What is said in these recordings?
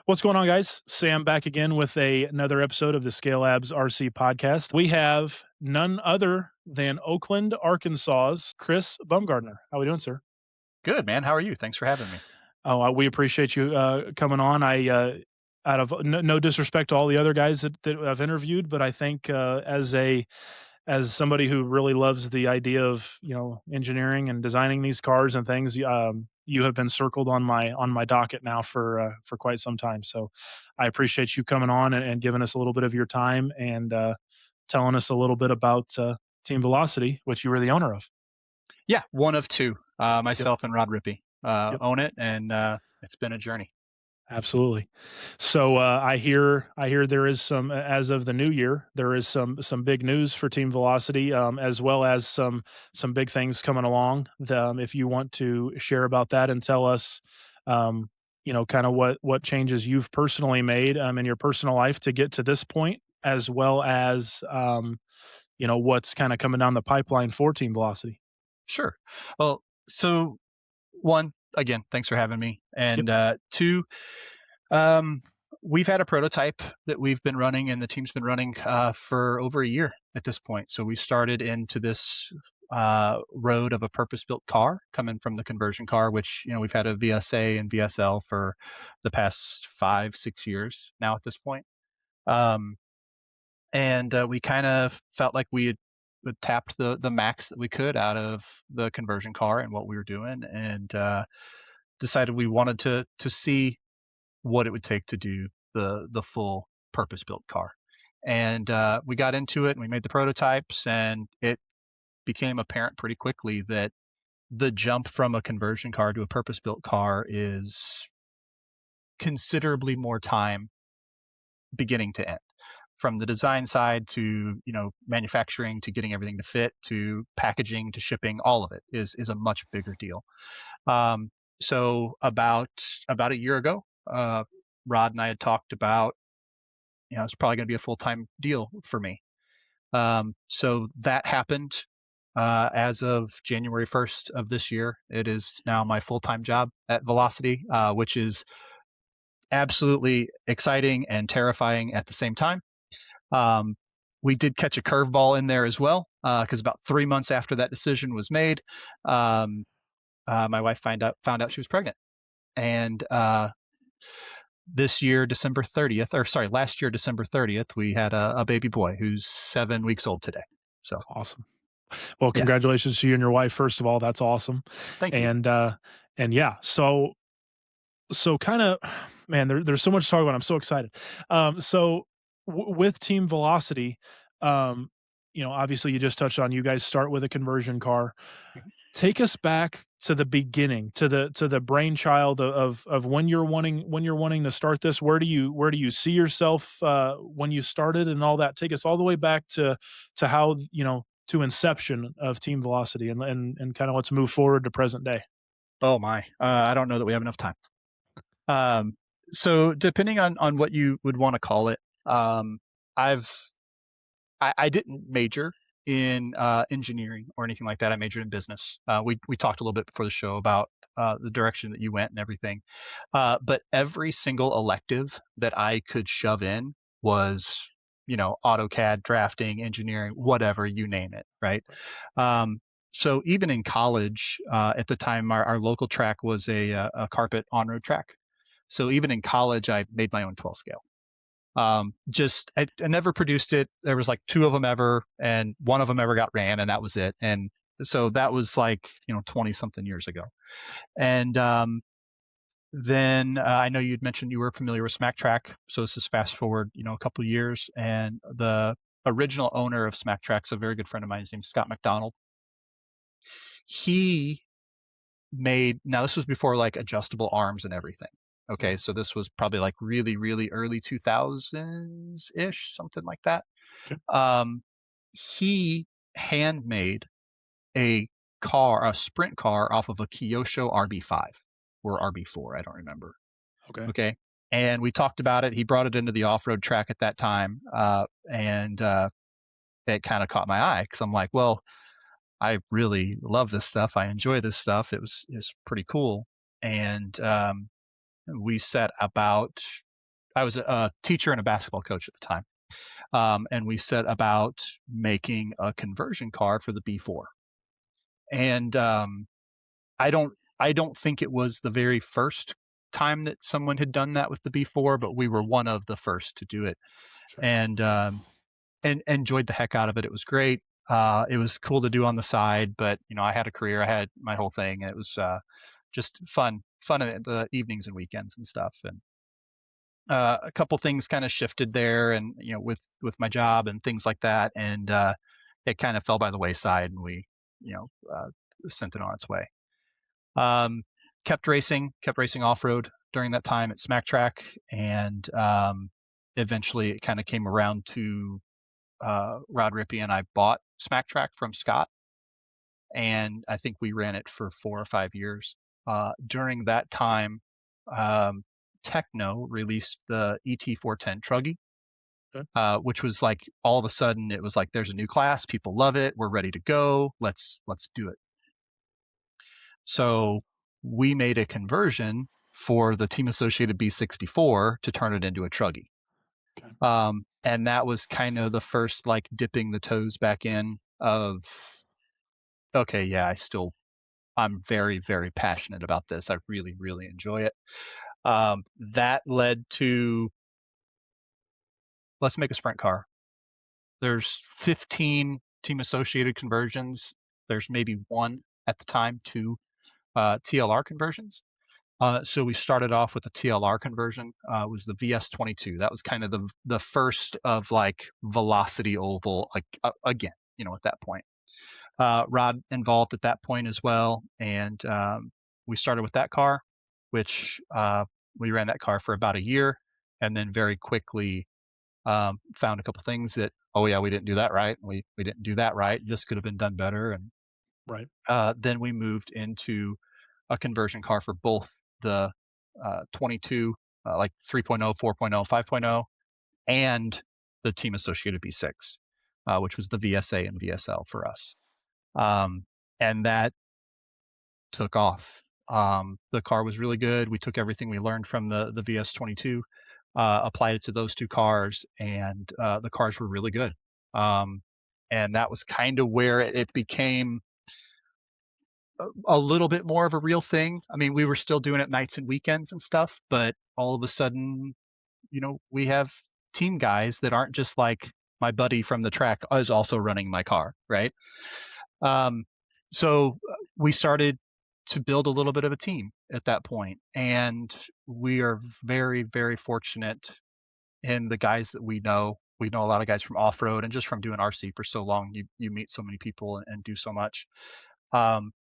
What's going on, guys? Sam back again with another episode of the Scale Labs RC podcast. We have none other than Oakland, Arkansas's Chris Baumgartner. How are we doing, sir? Good, man. How are you? Thanks for having me. Oh, we appreciate you coming on. Out of no disrespect to all the other guys that I've interviewed, but I think as somebody who really loves the idea of engineering and designing these cars and things, you have been circled on my docket now for quite some time. So I appreciate you coming on and giving us a little bit of your time and telling us a little bit about Team Velocity, which you were the owner of. Yeah, one of two. Yep. Myself and Rod Rippey Yep. own it, and it's been a journey. Absolutely. So I hear there is some, as of the new year, there is some big news for Team Velocity, as well as some big things coming along. If you want to share about that and tell us, kind of what changes you've personally made in your personal life to get to this point, as well as what's kind of coming down the pipeline for Team Velocity. Sure. Well, so one, again, thanks for having me. Yep. And two, we've had a prototype that we've been running and the team's been running for over a year at this point. So we started into this road of a purpose-built car coming from the conversion car, which, we've had a VSA and VSL for the past 5-6 years now at this point. And we kind of felt like we had tapped the max that we could out of the conversion car and what we were doing, and decided we wanted to see what it would take to do the full purpose built car. And we got into it and we made the prototypes, and it became apparent pretty quickly that the jump from a conversion car to a purpose built car is considerably more time beginning to end, from the design side to manufacturing to getting everything to fit to packaging to shipping. All of it is a much bigger deal. So about a year ago, Rod and I had talked about it's probably going to be a full-time deal for me. So that happened as of January 1st of this year. It is now my full-time job at Velocity, which is absolutely exciting and terrifying at the same time. We did catch a curveball in there as well, because about 3 months after that decision was made, my wife found out she was pregnant, and last year, December 30th, we had a baby boy who's 7 weeks old today. So Awesome. Well, yeah, congratulations to you and your wife. First of all, that's awesome. thank you. And yeah, so kind of, man, there's so much to talk about. I'm so excited. With Team Velocity, obviously you just touched on, you guys start with a conversion car. Mhm. Take us back to the beginning, to the brainchild of when you're wanting to start this. Where do you see yourself when you started and all that? Take us all the way back to how, to inception of Team Velocity, and kind of let's move forward to present day. Oh my, I don't know that we have enough time. So depending on what you would want to call it, I didn't major in engineering or anything like that. I majored in business. We talked a little bit before the show about the direction that you went and everything. But every single elective that I could shove in was, AutoCAD, drafting, engineering, whatever, you name it, right? So even in college, at the time, our local track was a carpet on-road track. So even in college, I made my own 12 scale. I never produced it. There was like 2 of them ever, and 1 of them ever got ran, and that was it. And so that was like 20 something years ago. And then I know you'd mentioned you were familiar with Smack Track. So this is fast forward a couple of years, and the original owner of Smack Track's a very good friend of mine. His name's Scott McDonald. He now this was before like adjustable arms and everything. Okay, so this was probably like really, really early 2000s ish, something like that. Okay. He handmade a sprint car off of a Kyosho RB5 or RB4, I don't remember. Okay. Okay, and we talked about it. He brought it into the off-road track at that time, and it kind of caught my eye because I'm like, well, I really love this stuff. I enjoy this stuff. It's pretty cool. And we set about I was a teacher and a basketball coach at the time, and we set about making a conversion car for the B4. And I don't think it was the very first time that someone had done that with the B4, but we were one of the first to do it, Sure. and and enjoyed the heck out of it. It was great. It was cool to do on the side, but I had a career, I had my whole thing, and it was just fun in the evenings and weekends and stuff. And a couple things kind of shifted there, and with my job and things like that, and it kind of fell by the wayside, and we you know sent it on its way. Um, kept racing off road during that time at Smack Track, and eventually it kind of came around to Rod Rippey and I bought Smack Track from Scott, and I think we ran it for 4 or 5 years. During that time, um, Techno released the ET410 Truggy, Okay. which was like all of a sudden it was like there's a new class, people love it, we're ready to go, let's do it. So we made a conversion for the Team Associated B64 to turn it into a Truggy. Okay. And that was kind of the first like dipping the toes back in of, okay, yeah, I'm very, very passionate about this. I really, really enjoy it. That led to, let's make a sprint car. There's 15 Team Associated conversions. There's maybe one at the time, two TLR conversions. So we started off with a TLR conversion. Was the VS22. That was kind of the first of like velocity oval, like again, at that point. Rod involved at that point as well, and we started with that car, which we ran that car for about a year, and then very quickly found a couple things that, oh yeah, we didn't do that right. We didn't do that right. This could have been done better. And Right. then we moved into a conversion car for both the 22, like 3.0, 4.0, 5.0, and the Team Associated B6, which was the VSA and VSL for us. Um, and that took off. The car was really good. We took everything we learned from the VS22, applied it to those two cars, and the cars were really good. And that was kind of where it became a little bit more of a real thing. I mean, we were still doing it nights and weekends and stuff, but all of a sudden, we have team guys that aren't just like my buddy from the track is also running my car, right? Um, so we started to build a little bit of a team at that point, and we are very, very fortunate in the guys that we know. We know a lot of guys from off road, and just from doing RC for so long, you meet so many people and do so much,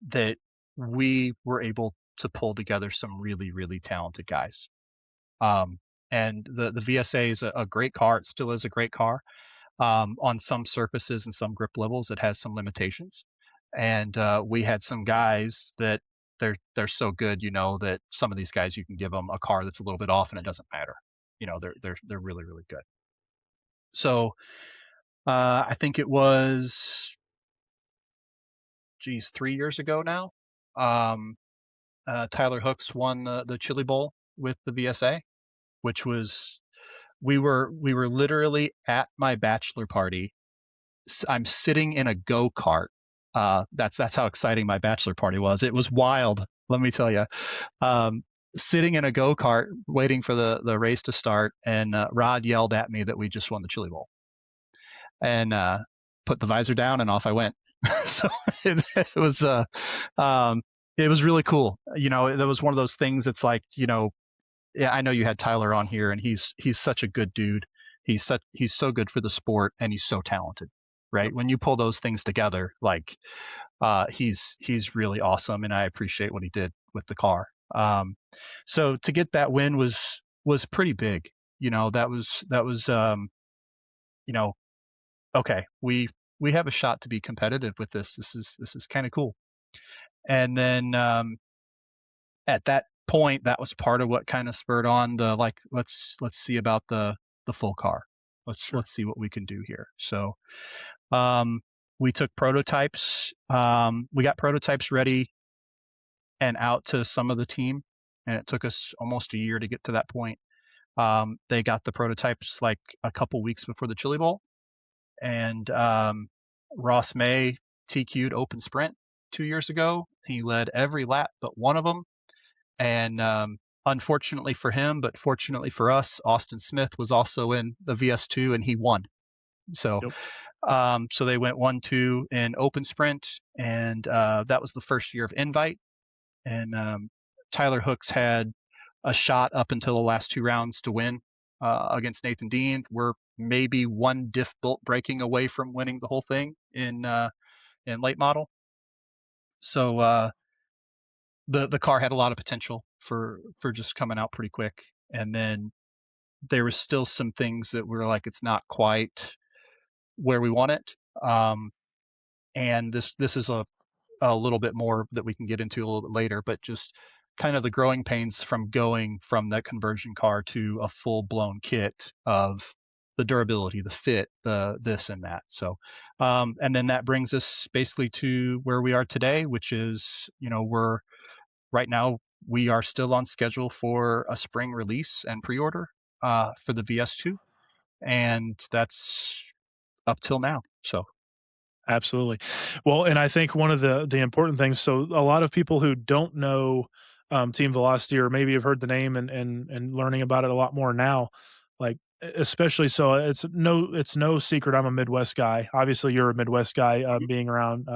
that we were able to pull together some really, really talented guys. Um, and the VSA is a great car. It still is a great car. On some surfaces and some grip levels, it has some limitations. And we had some guys that they're so good, that some of these guys you can give them a car that's a little bit off and it doesn't matter. They're really, really good. So I think it was, 3 years ago now. Um, Tyler Hooks won the Chili Bowl with the VSA, which was, we were literally at my bachelor party. I'm sitting in a go kart. That's how exciting my bachelor party was. It was wild, let me tell you. Um, Sitting in a go kart, waiting for the race to start, and Rod yelled at me that we just won the Chili Bowl, and put the visor down, and off I went. So it was um, it was really cool. That was one of those things. It's like, yeah, I know you had Tyler on here, and he's such a good dude. He's so good for the sport, and he's so talented, Yep. right? When you pull those things together, like he's really awesome, and I appreciate what he did with the car. So to get that win was pretty big. That was okay. We have a shot to be competitive with this. This is kind of cool. And then at that point, that was part of what kind of spurred on the, like, let's see about the full car. Sure. Let's see what we can do here. So we took prototypes. We got prototypes ready and out to some of the team, and it took us almost a year to get to that point. They got the prototypes like a couple weeks before the Chili Bowl, and Ross May TQ'd open sprint 2 years ago. He led every lap but one of them, and unfortunately for him, but fortunately for us, Austin Smith was also in the VS2 and he won. So, Yep. so they went 1-2 in open sprint, and that was the first year of Invite. And Tyler Hooks had a shot up until the last 2 rounds to win against Nathan Dean. We're maybe one diff bolt breaking away from winning the whole thing in late model. So the car had a lot of potential for just coming out pretty quick. And then there was still some things that were like it's not quite where we want it. And this is a little bit more that we can get into a little bit later, but just kind of the growing pains from going from that conversion car to a full blown kit of the durability, the fit, the this and that. So, and then that brings us basically to where we are today, which is, we're right now we are still on schedule for a spring release and pre-order for the VS2, and that's up till now. So, Absolutely. Well, and I think one of the important things, so a lot of people who don't know Team Velocity, or maybe have heard the name and learning about it a lot more now, like especially so it's no secret I'm a Midwest guy. Obviously you're a Midwest guy, being around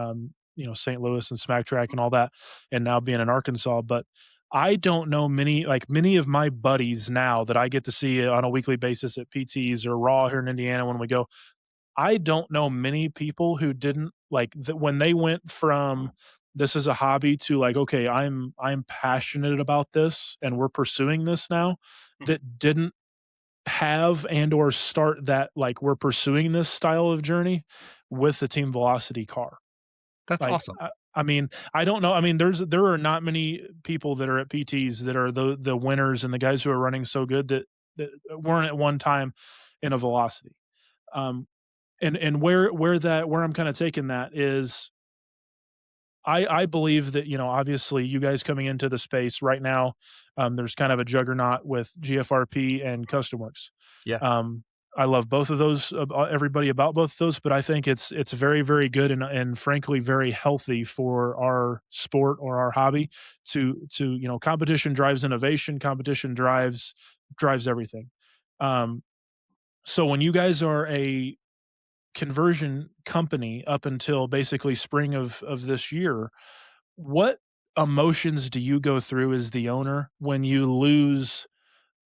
St. Louis and Smack Track and all that, and now being in Arkansas. But I don't know many of my buddies now that I get to see on a weekly basis at PTs or Raw here in Indiana when we go. I don't know many people who didn't like when they went from this is a hobby to like, okay, I'm passionate about this and we're pursuing this now, that didn't have and or start that like we're pursuing this style of journey with the Team Velocity car. that's Like awesome. I mean, I don't know. I mean, there are not many people that are at PTs that are the winners and the guys who are running so good that weren't at one time in a Velocity. Um, and where I'm kind of taking that is I believe that, obviously you guys coming into the space right now, there's kind of a juggernaut with GFRP and Custom Works. Yeah. Um, I love both of those, everybody about both of those, but I think it's very, very good and frankly very healthy for our sport or our hobby to competition drives innovation, competition drives everything. Um, so when you guys are a conversion company up until basically spring of this year, what emotions do you go through as the owner when you lose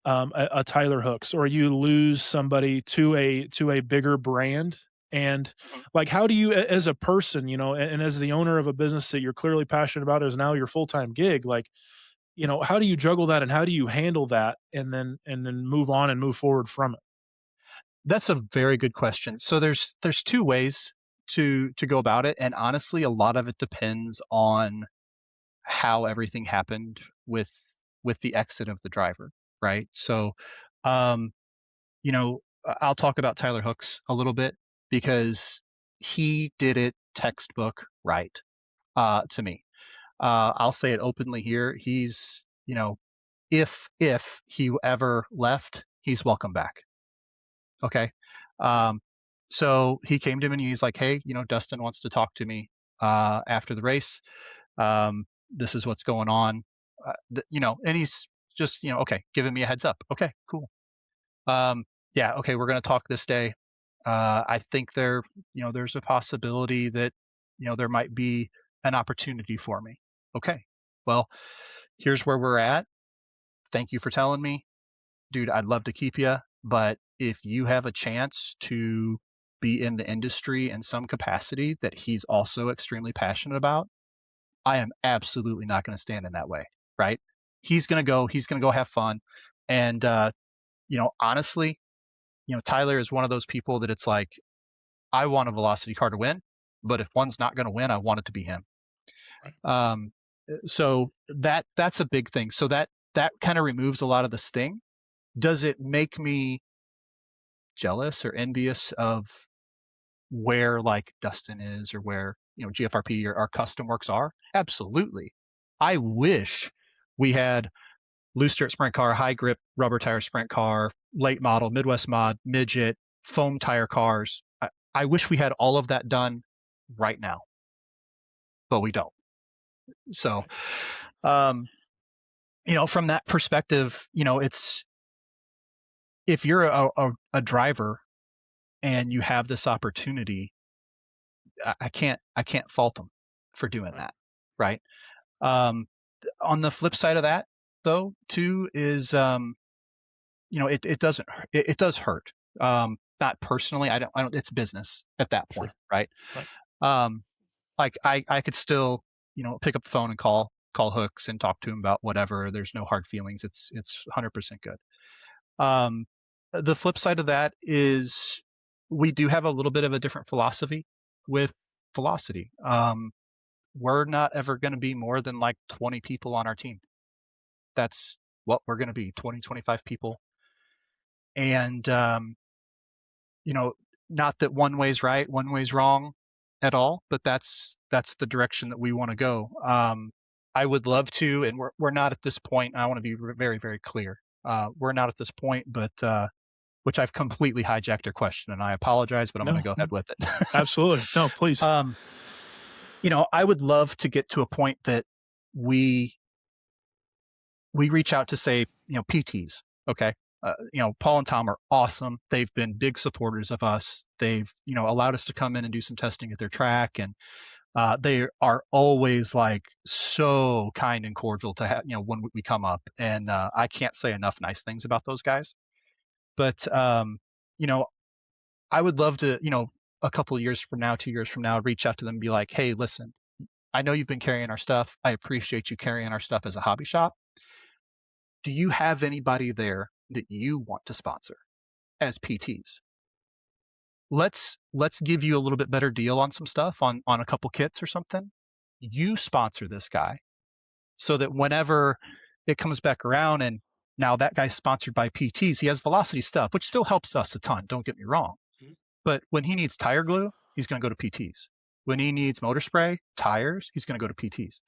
a Tyler Hooks or you lose somebody to a bigger brand? And Mhm. like, how do you, as a person, and as the owner of a business that you're clearly passionate about is now your full time gig, like, how do you juggle that and how do you handle that and then move on and move forward from it? That's a very good question. So there's two ways to go about it, and honestly, a lot of it depends on how everything happened with the exit of the driver, right? So, um, I'll talk about Tyler Hooks a little bit because he did it textbook right to me. I'll say it openly here. He's, if he ever left, he's welcome back. Okay. Um, so he came to me and he's like, "Hey, Dustin wants to talk to me after the race. This is what's going on." And he's just, okay, giving me a heads up. Okay, cool. Um, yeah, okay, we're going to talk this day. I think there's a possibility that, there might be an opportunity for me. Okay. Well, here's where we're at. Thank you for telling me, dude. I'd love to keep you, but if you have a chance to be in the industry in some capacity that he's also extremely passionate about, I am absolutely not going to stand in that way, right? He's going to go have fun. And, honestly, Tyler is one of those people that it's like, I want a velocity car to win, but if one's not going to win, I want it to be him. Right. Um, so that's a big thing. So that kind of removes a lot of the sting. Does it make me jealous or envious of where like Dustin is or where GFRP or our custom works are? Absolutely. I wish we had loose dirt sprint car, high grip rubber tire sprint car, late model, Midwest mod, midget, foam tire cars. I wish we had all of that done right now, but we don't. So, Right. um, from that perspective, it's if you're a driver and you have this opportunity, I can't fault them for doing Right. that, right? Um, on the flip side of that, though, too, is it doesn't it does hurt. Not personally, I don't. It's business at that point, Sure. right? Right. Um, like I could still pick up the phone and call Hooks and talk to him about whatever. There's no hard feelings. It's 100% good. Um, the flip side of that is we do have a little bit of a different philosophy with velocity. We're not ever going to be more than like 20 people on our team. That's what we're going to be, 20, 25 people. And, you know, not that one way's right, one way's wrong at all, but that's the direction that we want to go. I would love to, and we're not at this point. I want to be very, very clear. We're not at this point, but which I've completely hijacked your question, and I apologize, but I'm going to No, go ahead no, with it. absolutely. No, please. um, I would love to get to a point that we reach out to, say, PTs. Okay. Paul and Tom are awesome. They've been big supporters of us. They've, allowed us to come in and do some testing at their track. And they are always like so kind and cordial to have, when we come up. And I can't say enough nice things about those guys. But, you know, I would love to, a couple of years from now, 2 years from now, reach out to them and be like, hey, listen, I know you've been carrying our stuff. I appreciate you carrying our stuff as a hobby shop. Do you have anybody there that you want to sponsor as PTs? Let's give you a little bit better deal on some stuff, on a couple kits or something. You sponsor this guy so that whenever it comes back around and now that guy's sponsored by PTs, he has velocity stuff, which still helps us a ton, don't get me wrong. Mhm. But when he needs tire glue, he's going to go to PTs. When he needs motor spray, tires, he's going to go to PTs.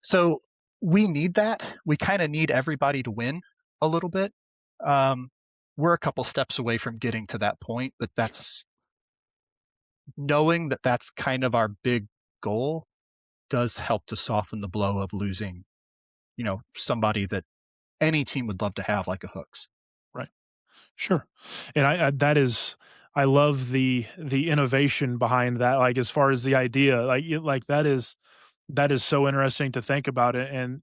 So we need that. We kind of need everybody to win a little bit. Um, we're a couple steps away from getting to that point, but Sure. that's knowing that that's kind of our big goal does help to soften the blow of losing, somebody that any team would love to have, like a Hooks. Right. Sure. And I that is I love the innovation behind that, like, as far as the idea, like, that is so interesting to think about it, and,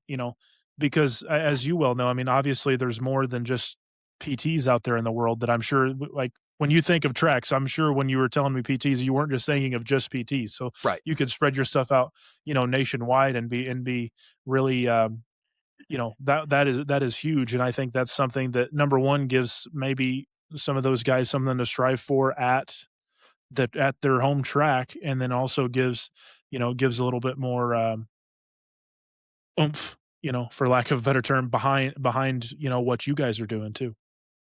because as you well know, I mean, obviously, there's more than just PTs out there in the world that I'm sure, like, when you think of treks, I'm sure when you were telling me PTs, you weren't just thinking of just PTs, so Right. you could spread your stuff out, nationwide and be really, that is huge, and I think that's something that, number 1, gives maybe some of those guys something to strive for at their home track, and then also gives a little bit more, oomph, for lack of a better term, behind, what you guys are doing too.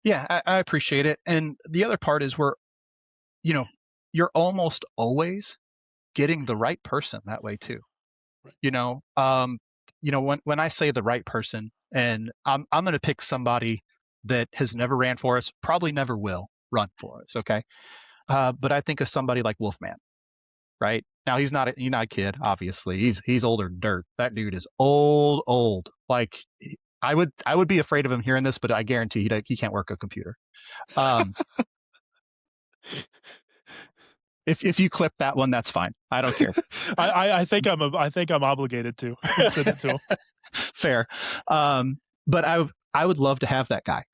Yeah, I appreciate it. And the other part is you know, you're almost always getting the right person that way too. Right. You know, um, when I say the right person, and I'm going to pick somebody that has never ran for us, probably never will run for us. Okay, but I think of somebody like Wolfman. Right now, he's not a kid. Obviously, he's older than dirt. That dude is old, old. Like I would be afraid of him hearing this, but I guarantee he can't work a computer. Um, if you clip that one, that's fine. I don't care. I think I'm obligated to send it to him. Fair. But I would love to have that guy.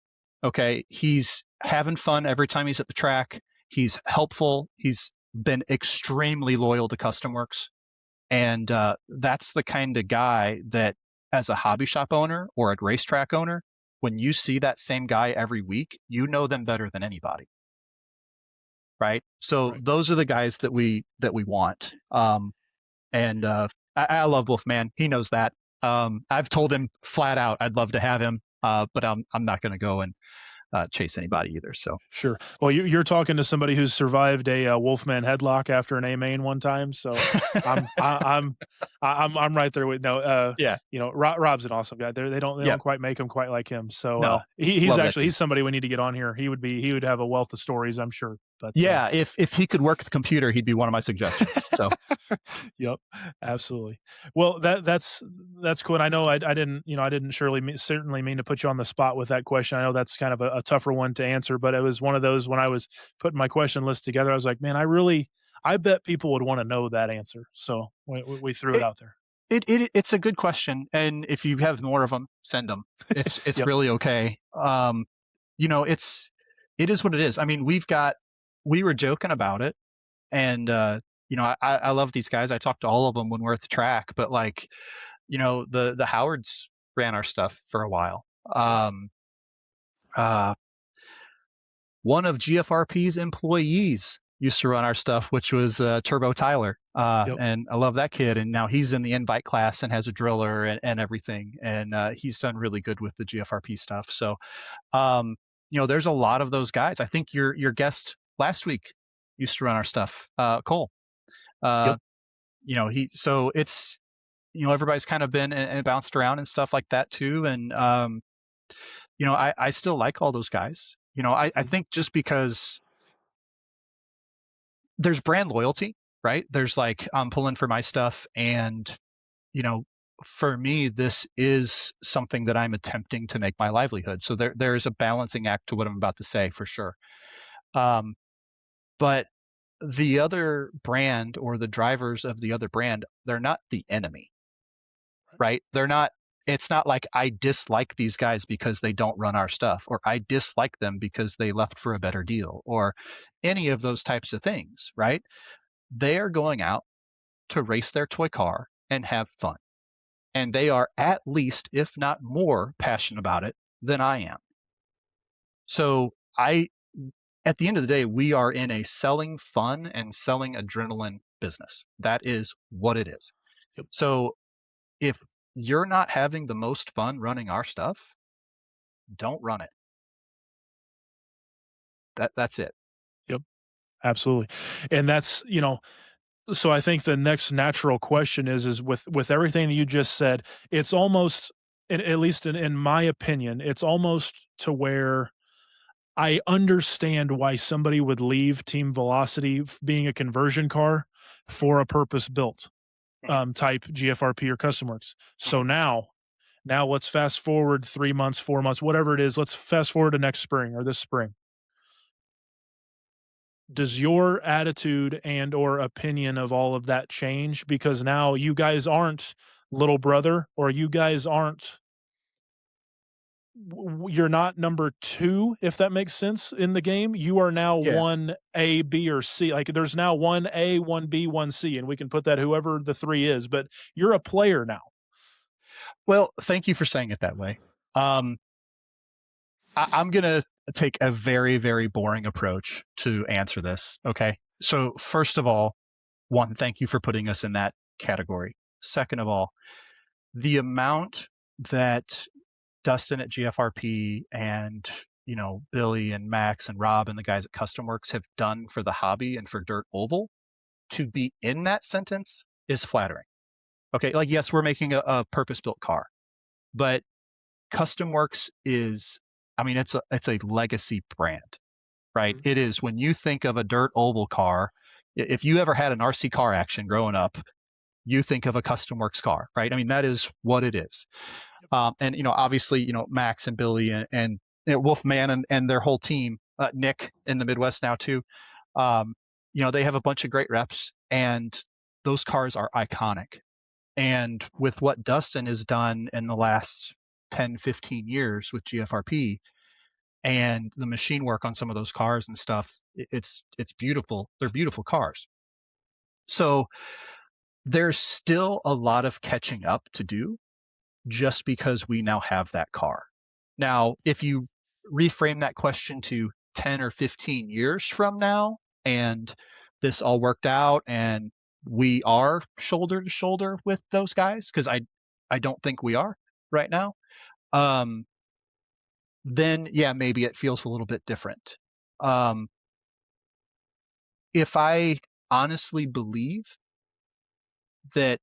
Okay, he's having fun every time he's at the track. He's helpful. He's been extremely loyal to Custom Works, and that's the kind of guy that, as a hobby shop owner or a racetrack owner, when you see that same guy every week, you know them better than anybody, right? So Right. those are the guys that we want. And I love Wolfman. He knows that. I've told him flat out I'd love to have him, but I'm not going to go and chase anybody either. So Sure. Well, you're talking to somebody who's survived a, Wolfman headlock after an A main one time, so I'm I I'm right there with no, yeah, Rob's an awesome guy. They yeah, don't quite make him quite like him. So, no, he's love that actually dude. he's somebody we need to get on here. He would have a wealth of stories, I'm sure. But, Yeah, if he could work the computer, he'd be one of my suggestions. So Yep, absolutely. Well, that's cool. And I know I didn't, I didn't certainly mean to put you on the spot with that question. I know that's kind of a tougher one to answer, but it was one of those when I was putting my question list together, I was like, man, I bet people would want to know that answer. So we threw it it, out there. it's a good question, and if you have more of them, send them. It's Yep, really okay. It is what it is. I mean, we were joking about it, and I love these guys. I talk to all of them when we're at the track, but like, the Howards ran our stuff for a while. yep, Uh, One of GFRP's employees used to run our stuff, which was Turbo Tyler. yep, And I love that kid. And now he's in the invite class and has a driller and everything. And he's done really good with the GFRP stuff. So, um, there's a lot of those guys. I think your guest last week used to run our stuff, Cole. yep, Uh, so it's, everybody's kind of been and bounced around and stuff like that too. And, I still like all those guys. I mhm, think just because there's brand loyalty, right? There's like, I'm pulling for my stuff. And, you know, for me, this is something that I'm attempting to make my livelihood. So there's a balancing act to what I'm about to say for sure. Um, but the other brand or the drivers of the other brand, they're not the enemy, right? It's not like I dislike these guys because they don't run our stuff, or I dislike them because they left for a better deal, or any of those types of things, right? They are going out to race their toy car and have fun. And they are at least, if not more, passionate about it than I am. So at the end of the day, we are in a selling fun and selling adrenaline business. That is what it is. yep, So if you're not having the most fun running our stuff, don't run it. That's it. yep, absolutely. And that's, so I think the next natural question is with everything that you just said, it's almost, at least in my opinion, it's almost to where I understand why somebody would leave Team Velocity being a conversion car for a purpose built Mhm, type GFRP or Custom Works. So mhm. now let's fast forward 3 months, 4 months, whatever it is. Let's fast forward to next spring or this spring. Does your attitude and or opinion of all of that change because now you guys aren't little brother, or you guys aren't, you're not number 2, if that makes sense, in the game. You are now Yeah. 1A, B, or C. Like, there's now 1A, 1B, 1C, and we can put that whoever the 3 is, but you're a player now. Well, thank you for saying it that way. Um, I'm going to take a very, very boring approach to answer this. Okay. So, first of all, one, thank you for putting us in that category. Second of all, the amount that Dustin at GFRP and, Billy and Max and Rob and the guys at Custom Works have done for the hobby and for Dirt Oval to be in that sentence is flattering. Okay. Like, yes, we're making a purpose built car, but Custom Works is, I mean, it's a legacy brand, right? Mhm. It is. When you think of a dirt oval car, if you ever had an RC car action growing up, you think of a Custom Works car, right? I mean, that is what it is. Yep. And obviously, Max and Billy and Wolfman and their whole team, Nick in the Midwest now too. Um, they have a bunch of great reps, and those cars are iconic. And with what Dustin has done in the last 10, 15 years with GFRP and the machine work on some of those cars and stuff, it's beautiful. They're beautiful cars. So there's still a lot of catching up to do just because we now have that car. Now, if you reframe that question to 10 or 15 years from now and this all worked out and we are shoulder to shoulder with those guys, because I don't think we are right now. Um, then yeah, maybe it feels a little bit different. Um, if I honestly believe that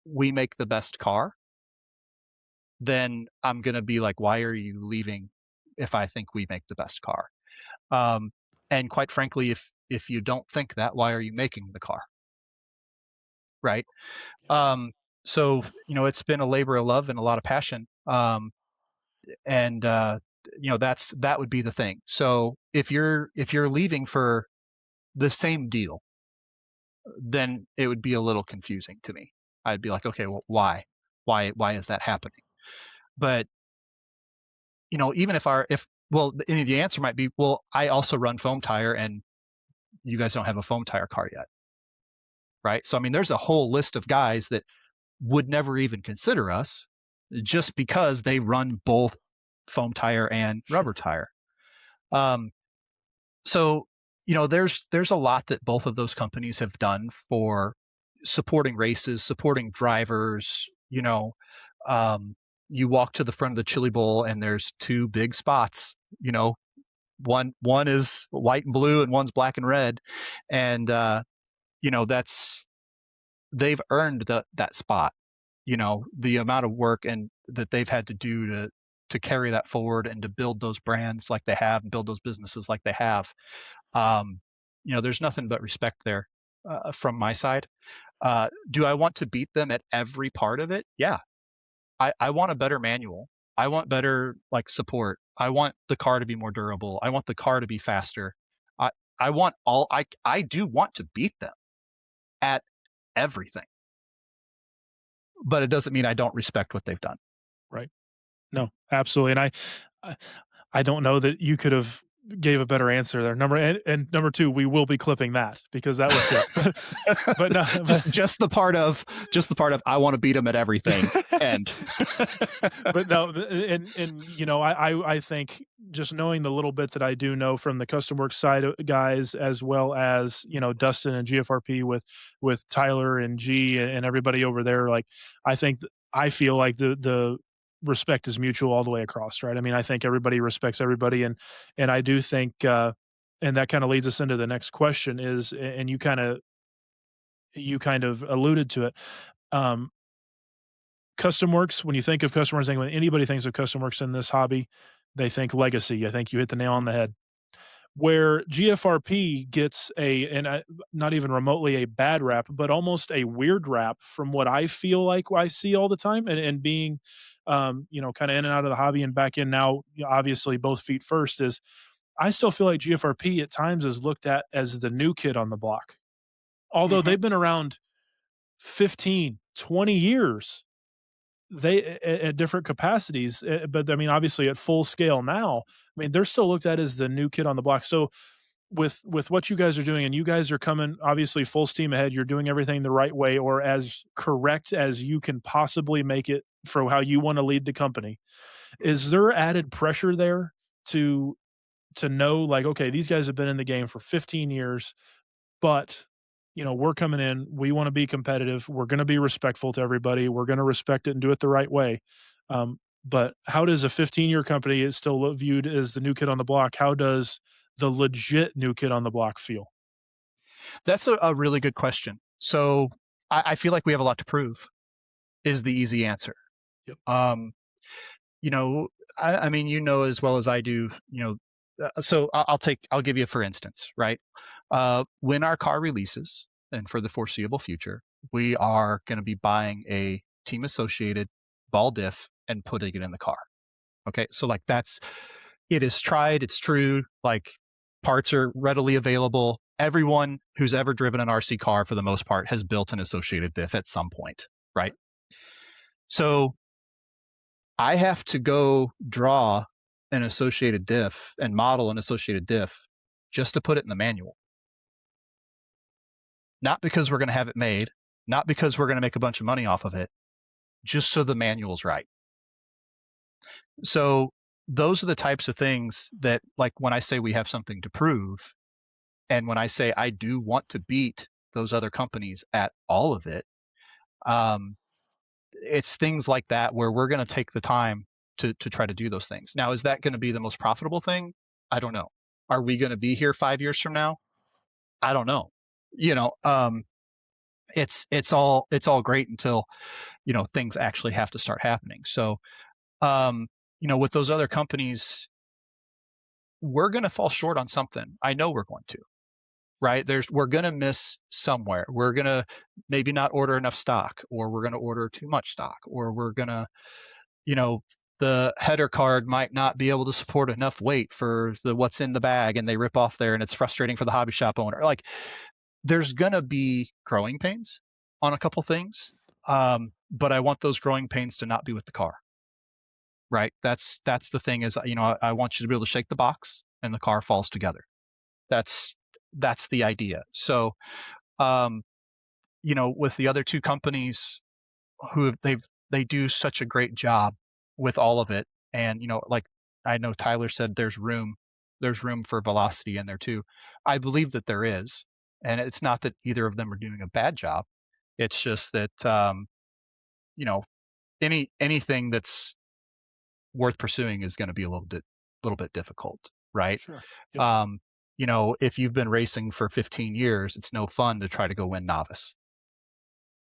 we make the best car, then I'm going to be like, why are you leaving if I think we make the best car? Um, and quite frankly, if you don't think that, why are you making the car? Right. Yep. Um, so it's been a labor of love and a lot of passion. And that would be the thing. So if you're leaving for the same deal, then it would be a little confusing to me. I'd be like, okay, well, why is that happening? But even if well, the answer might be, well, I also run foam tire, and you guys don't have a foam tire car yet, right? So I mean, there's a whole list of guys that would never even consider us just because they run both foam tire and rubber Sure. tire. Um, so there's a lot that both of those companies have done for supporting races, supporting drivers. Um, you walk to the front of the Chili Bowl and there's two big spots. One is white and blue and one's black and red, and that's they've earned that spot. The amount of work and that they've had to do to carry that forward and to build those brands like they have and build those businesses like they have. um, there's nothing but respect there from my side. Do I want to beat them at every part of it? Yeah. I want a better manual. I want better like support. I want the car to be more durable. I want the car to be faster. I I want all I do want to beat them at everything, but it doesn't mean I don't respect what they've done. Right. No, absolutely, and I I don't know that you could have gave a better answer there. And number 2, we will be clipping that because that was good. But no, just the part of I want to beat them at everything. And but no, and I think just knowing the little bit that I do know from the custom works side of guys, as well as Dustin and GFRP with Tyler and G and everybody over there, like I feel like the respect is mutual all the way across, right? I mean, I think everybody respects everybody, and I do think, and that kind of leads us into the next question is, and you kind of alluded to it. Um, Custom Works, when you think of Custom Works, when anybody thinks of Custom Works in this hobby, they think legacy. I think you hit the nail on the head. Where GFRP gets not even remotely a bad rap, but almost a weird rap from what I feel like I see all the time, and being, kind of in and out of the hobby and back in now, obviously both feet first, is I still feel like GFRP at times is looked at as the new kid on the block. Although Mhm. they've been around 15, 20 years, they at different capacities, but I mean, obviously at full scale now. I mean, they're still looked at as the new kid on the block. So with what you guys are doing, and you guys are coming obviously full steam ahead, you're doing everything the right way or as correct as you can possibly make it for how you want to lead the company. Is there added pressure there to know, like, okay, these guys have been in the game for 15 years, but we're coming in, we want to be competitive, we're going to be respectful to everybody, we're going to respect it and do it the right way. But how does a 15-year company is still viewed as the new kid on the block? How does the legit new kid on the block feel? That's a really good question. So I feel like we have a lot to prove is the easy answer. Yep. Um, you know, I mean, as well as I do, so I'll give you for instance, right? When our car releases and for the foreseeable future, we are going to be buying a team associated ball diff and putting it in the car. Okay. So like it is tried, it's true, like parts are readily available. Everyone who's ever driven an RC car for the most part has built an associated diff at some point, right? So I have to go draw an associated diff and model an associated diff just to put it in the manual. Not because we're going to have it made, not because we're going to make a bunch of money off of it, just so the manual's right. So those are the types of things that, like, when I say we have something to prove, and when I say I do want to beat those other companies at all of it, um, it's things like that where we're going to take the time to try to do those things. Now, is that going to be the most profitable thing? I don't know. Are we going to be here 5 years from now? I don't know. You know, it's all great until things actually have to start happening. So, um, with those other companies, we're going to fall short on something. I know we're going to. Right? We're going to miss somewhere. We're going to maybe not order enough stock, or we're going to order too much stock, or we're going to, you know, the header card might not be able to support enough weight for the what's in the bag, and they rip off there, and it's frustrating for the hobby shop owner. Like, there's going to be growing pains on a couple things, but I want those growing pains to not be with the car. Right? That's the thing is, I want you to be able to shake the box and the car falls together. That's that's the idea. So, um, with the other two companies who they do such a great job with all of it, and like I know Tyler said, there's room for velocity in there too. I believe that there is, and it's not that either of them are doing a bad job. It's just that you know anything that's worth pursuing is going to be a little bit difficult, right? Sure. Yep. Um, if you've been racing for 15 years, it's no fun to try to go win novice,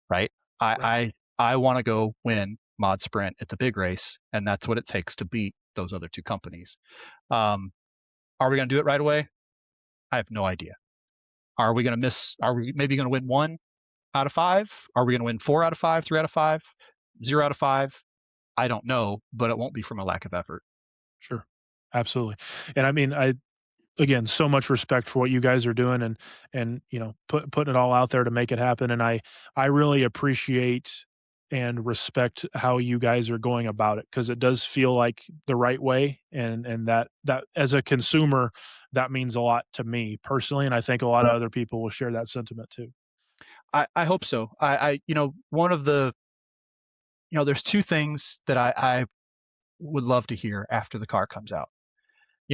right? Right. I want to go win mod sprint at the big race, and that's what it takes to beat those other two companies. Um, are we going to do it right away? I have no idea. Are we going to miss? Are we maybe going to win 1 out of 5? Are we going to win 4 out of 5, 3 out of 5, 0 out of 5? I don't know, but it won't be from a lack of effort. Sure. Absolutely. And I mean, again, so much respect for what you guys are doing, and putting it all out there to make it happen. And I really appreciate and respect how you guys are going about it, because it does feel like the right way, and that as a consumer, that means a lot to me personally, and I think a lot of other people will share that sentiment too. I hope so. One of the, there's two things that I would love to hear after the car comes out.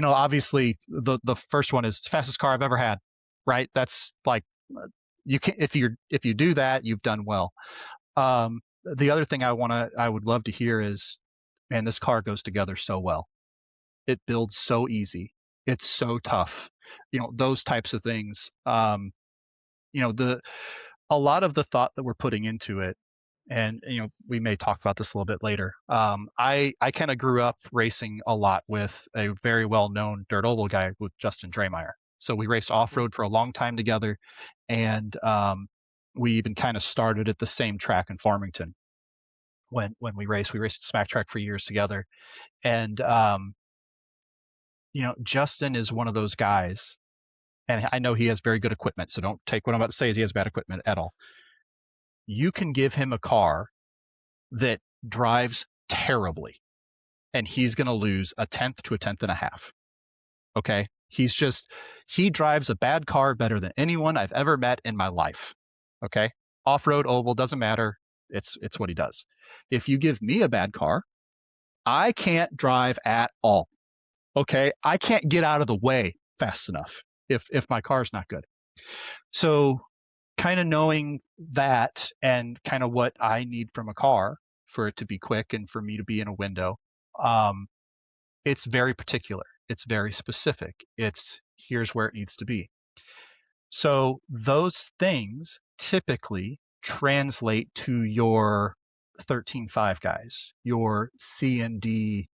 Obviously the first one is the fastest car I've ever had, right? That's like, you can if you do that, you've done well. The other thing I would love to hear is, man, this car goes together so well. It builds so easy. It's so tough. Those types of things. The a lot of the thought that we're putting into it, and we may talk about this a little bit later. I kind of grew up racing a lot with a very well known dirt oval guy with Justin Draymire. So we raced off road for a long time together, and we even kind of started at the same track in Farmington when we raced. We raced at Smack Track for years together, and Justin is one of those guys, and I know he has very good equipment. So don't take what I'm about to say as he has bad equipment at all. You can give him a car that drives terribly, and he's going to lose a tenth to a tenth and a half. Okay. He drives a bad car better than anyone I've ever met in my life. Okay. Off road, oval, doesn't matter. It's what he does. If you give me a bad car, I can't drive at all. Okay. I can't get out of the way fast enough if my car's not good. So, kind of knowing that, and kind of what I need from a car for it to be quick and for me to be in a window, um, it's very particular. It's very specific. It's here's where it needs to be. So those things typically translate to your 13.5 guys, your C and D,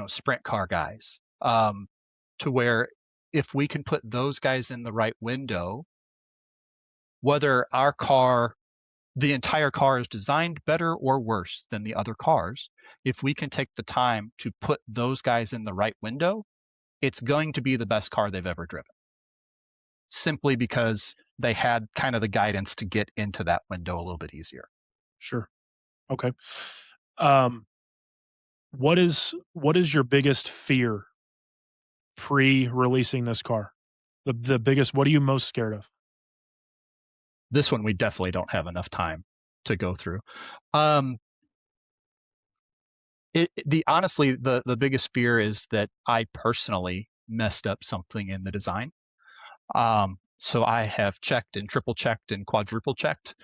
sprint car guys, to where if we can put those guys in the right window, whether the entire car is designed better or worse than the other cars, if we can take the time to put those guys in the right window, it's going to be the best car they've ever driven. Simply because they had kind of the guidance to get into that window a little bit easier. Sure. Okay. Um, what is your biggest fear pre-releasing this car? The biggest. What are you most scared of? This one we definitely don't have enough time to go through. Um, honestly, the biggest fear is that I personally messed up something in the design. So I have checked and triple checked and quadruple checked,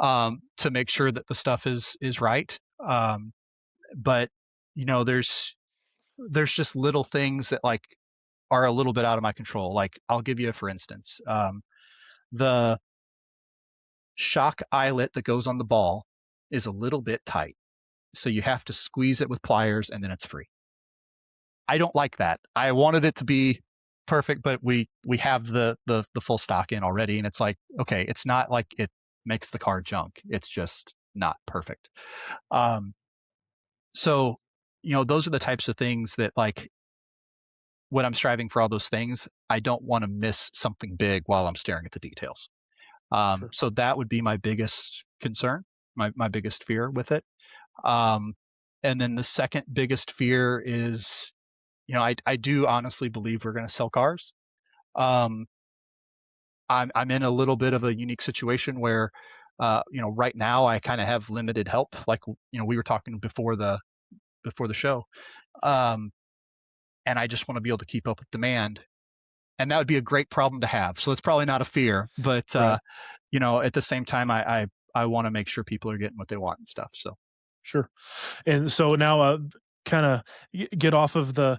to make sure that the stuff is right. But there's just little things that like are a little bit out of my control. Like I'll give you a for instance. The shock eyelet that goes on the ball is a little bit tight. So you have to squeeze it with pliers and then it's free. I don't like that. I wanted it to be perfect, but we have the full stock in already, and it's like, okay, it's not like it makes the car junk. It's just not perfect. Um, so those are the types of things that like when I'm striving for all those things, I don't want to miss something big while I'm staring at the details. Sure. So that would be my biggest concern, my biggest fear with it. Um, and then the second biggest fear is, I do honestly believe we're going to sell cars. Um, I'm in a little bit of a unique situation where, right now I kind of have limited help. Like, we were talking before the show, um, and I just want to be able to keep up with demand, and that would be a great problem to have. So it's probably not a fear, but Right. at the same time, I want to make sure people are getting what they want and stuff. So Sure. And so now, kind of get off of the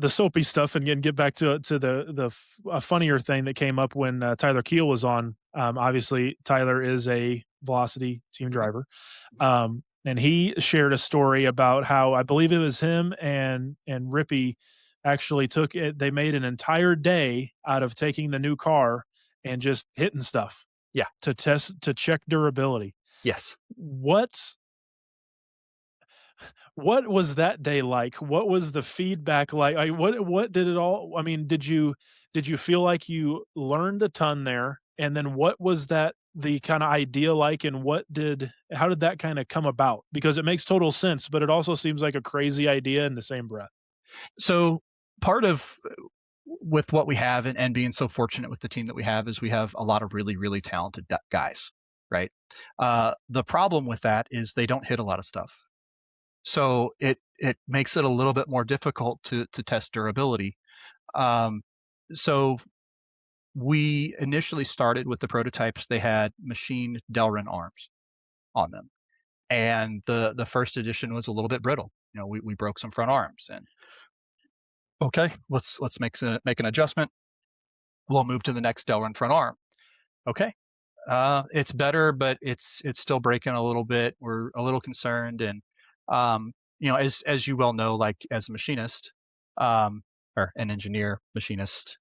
soapy stuff and get back to the funnier thing that came up when Tyler Keel was on. Obviously, Tyler is a Velocity team mhm. driver, and he shared a story about how I believe it was him and Rippy actually took it. They made an entire day out of taking the new car and just hitting stuff Yeah, to check durability. yes. What what was that day like? What was the feedback like? What did it all I mean, did you feel like you learned a ton there? And then what was that the kinda idea like, and how did that kinda come about? Because it makes total sense, but it also seems like a crazy idea in the same breath. So part of with what we have and being so fortunate with the team that we have is we have a lot of really, really talented guys, right? The problem with that is they don't hit a lot of stuff. So it makes it a little bit more difficult to test durability. Um, so we initially started with the prototypes. They had machined Delrin arms on them, and the first edition was a little bit brittle. We broke some front arms, and okay, let's make an adjustment. We'll move to the next Delrin front arm. Okay, it's better, but it's still breaking a little bit. We're a little concerned, and as you well know, like as a machinist, um, or an engineer, machinist,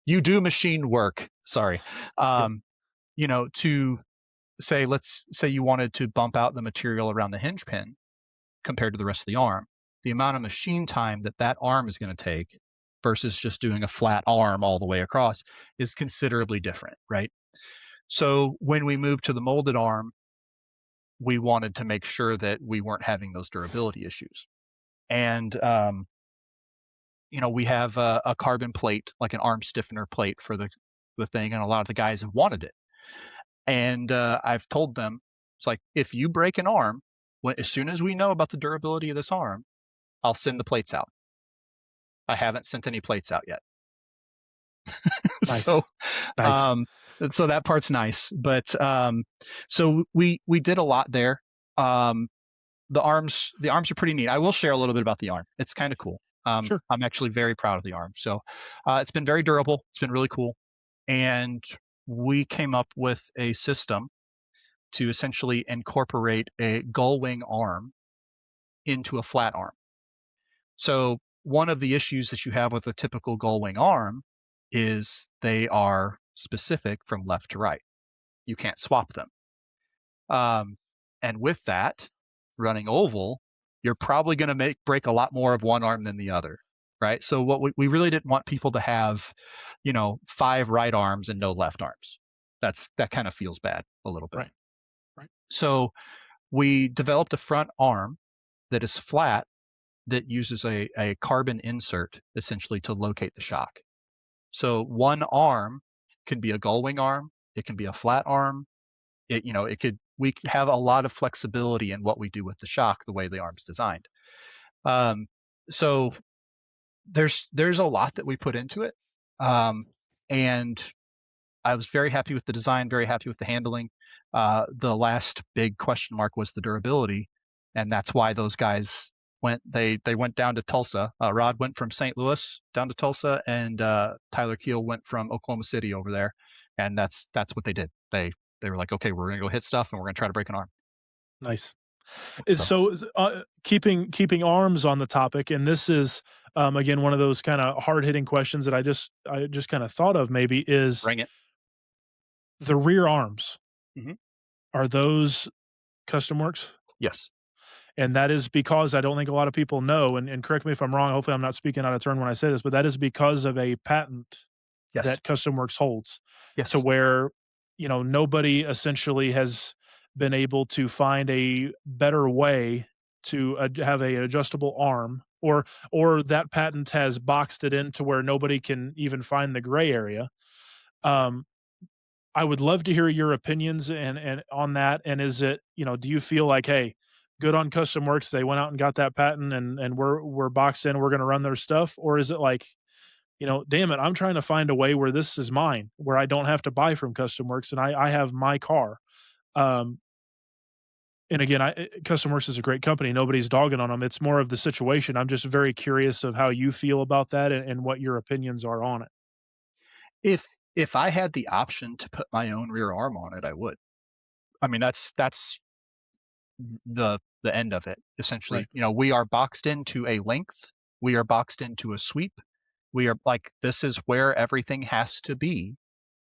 you do machine work. Sorry, Yep, um, to say, let's say you wanted to bump out the material around the hinge pin compared to the rest of the arm, the amount of machine time that that arm is going to take versus just doing a flat arm all the way across is considerably different, right? So when we moved to the molded arm, we wanted to make sure that we weren't having those durability issues. And we have a carbon plate, like an arm stiffener plate for the thing, and a lot of the guys have wanted it. And I've told them, it's like, if you break an arm, as soon as we know about the durability of this arm, I'll send the plates out. I haven't sent any plates out yet. so nice, nice. um, so that part's nice. But so we did a lot there. Um, the arms are pretty neat. I will share a little bit about the arm. It's kind of cool. Sure. I'm actually very proud of the arm. So it's been very durable. It's been really cool. And we came up with a system to essentially incorporate a gull wing arm into a flat arm. So one of the issues that you have with a typical gull wing arm is they are specific from left to right. You can't swap them. Um, and with that, running oval, you're probably going to break a lot more of one arm than the other, right? So what we really didn't want people to have, 5 right arms and no left arms. That kind of feels bad a little bit. Right, right. So we developed a front arm that is flat that uses a carbon insert essentially to locate the shock. So one arm can be a gull wing arm, it can be a flat arm. We have a lot of flexibility in what we do with the shock, the way the arm's designed. Um, so there's a lot that we put into it, and I was very happy with the design, very happy with the handling. The last big question mark was the durability, and that's why those guys They went down to Tulsa. Rod went from St. Louis down to Tulsa, and Tyler Keel went from Oklahoma City over there, and that's what they did. They were like, okay, we're gonna go hit stuff, and we're gonna try to break an arm. Nice. So Keeping arms on the topic, and this is again one of those kind of hard hitting questions that I just kind of thought of maybe is bring it. the rear arms. Hmm. Are those custom works? Yes. And that is because I don't think a lot of people know, and correct me if I'm wrong, hopefully I'm not speaking out of turn when I say this, but that is because of a patent Yes. that Custom Works holds to Yes. where, nobody essentially has been able to find a better way to have a adjustable arm, or that patent has boxed it in to where nobody can even find the gray area. Um, I would love to hear your opinions and on that. And is it, do you feel like, hey, good on Custom Works, they went out and got that patent and we're boxed in, we're gonna run their stuff? Or is it like, damn it, I'm trying to find a way where this is mine, where I don't have to buy from Custom Works and I have my car. Um, and again, Custom Works is a great company. Nobody's dogging on them. It's more of the situation. I'm just very curious of how you feel about that and what your opinions are on it. If if I had the option to put my own rear arm on it, I would. I mean, that's the end of it. Essentially, Right. we are boxed into a length. We are boxed into a sweep. We are like, this is where everything has to be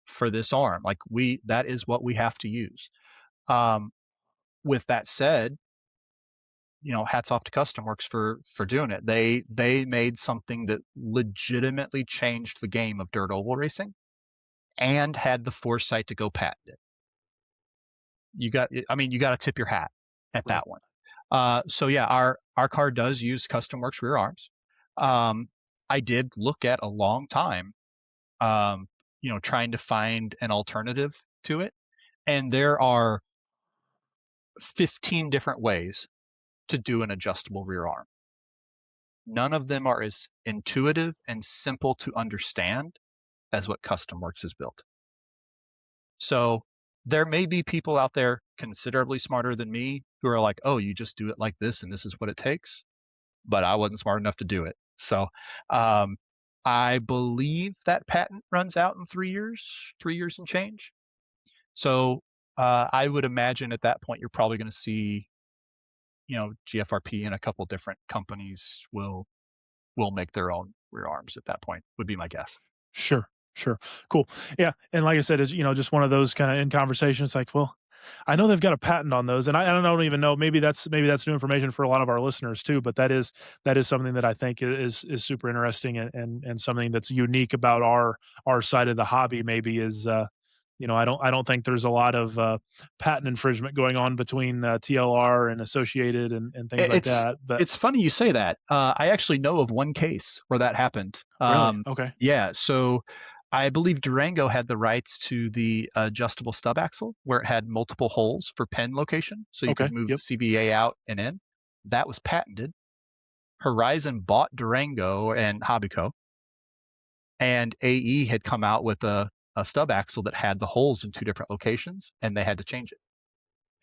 for this arm. Like, that is what we have to use. Um, with that said, hats off to Custom Works for doing it. They made something that legitimately changed the game of dirt oval racing and had the foresight to go patent it. I mean, you got to tip your hat at Right. that one. So yeah, our car does use Custom Works rear arms. Um, I did look at a long time, trying to find an alternative to it, and there are 15 different ways to do an adjustable rear arm. None of them are as intuitive and simple to understand as what Custom Works has built. So there may be people out there considerably smarter than me who are like, oh, you just do it like this and this is what it takes. But I wasn't smart enough to do it. So um, I believe that patent runs out in 3 years, 3 years and change. So I would imagine at that point you're probably going to see, GFRP and a couple different companies will make their own rear arms at that point, would be my guess. Sure, sure. Cool. Yeah, and like I said, it's, just one of those kinda in conversations like, well, I know they've got a patent on those, and I don't even know, maybe that's new information for a lot of our listeners too, but that is something that I think is super interesting and something that's unique about our side of the hobby maybe is, I don't think there's a lot of, patent infringement going on between, TLR and Associated and things like It's that, but it's funny you say that. I actually know of one case where that happened. really? Okay. Yeah, so I believe Durango had the rights to the adjustable stub axle, where it had multiple holes for pin location, so you could Okay. move Yep. CBA out and in. That was patented. Horizon bought Durango and Hobbyco, and AE had come out with a stub axle that had the holes in two different locations, and they had to change it.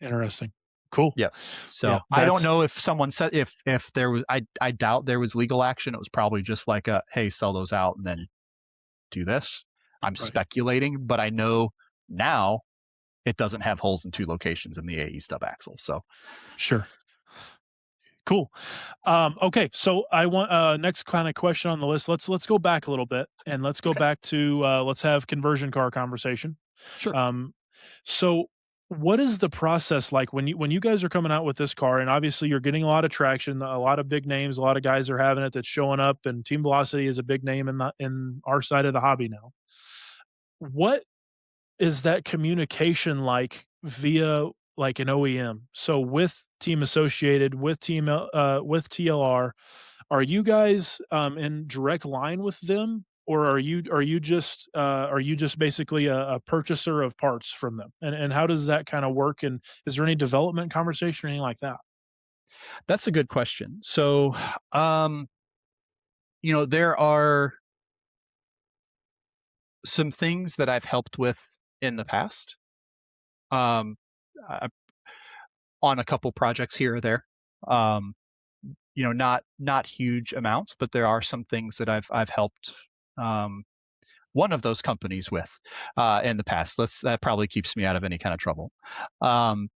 Interesting. Cool. Yep. Yeah, So I don't that's know if someone said, if there was, I doubt there was legal action. It was probably just like a, hey, sell those out and then do this. I'm right. speculating, but I know now it doesn't have holes in two locations in the AE stub axle. So Sure. Cool. Okay, so I want next kind of question on the list. Let's go back a little bit and let's go okay, back to let's have conversion car conversation. sure. Um, so what is the process like when you guys are coming out with this car and obviously you're getting a lot of traction, a lot of big names, a lot of guys are having it that's showing up, and Team Velocity is a big name in our side of the hobby now. What is that communication like via like an OEM? So with Team Associated, with TLR, are you guys in direct line with them, or are you just basically a purchaser of parts from them? And how does that kind of work? And is there any development conversation or anything like that? That's a good question. So, um, there are some things that I've helped with in the past, um, uh, on a couple projects here or there. Um, not huge amounts, but there are some things that I've helped um, one of those companies with in the past. That probably keeps me out of any kind of trouble. Um,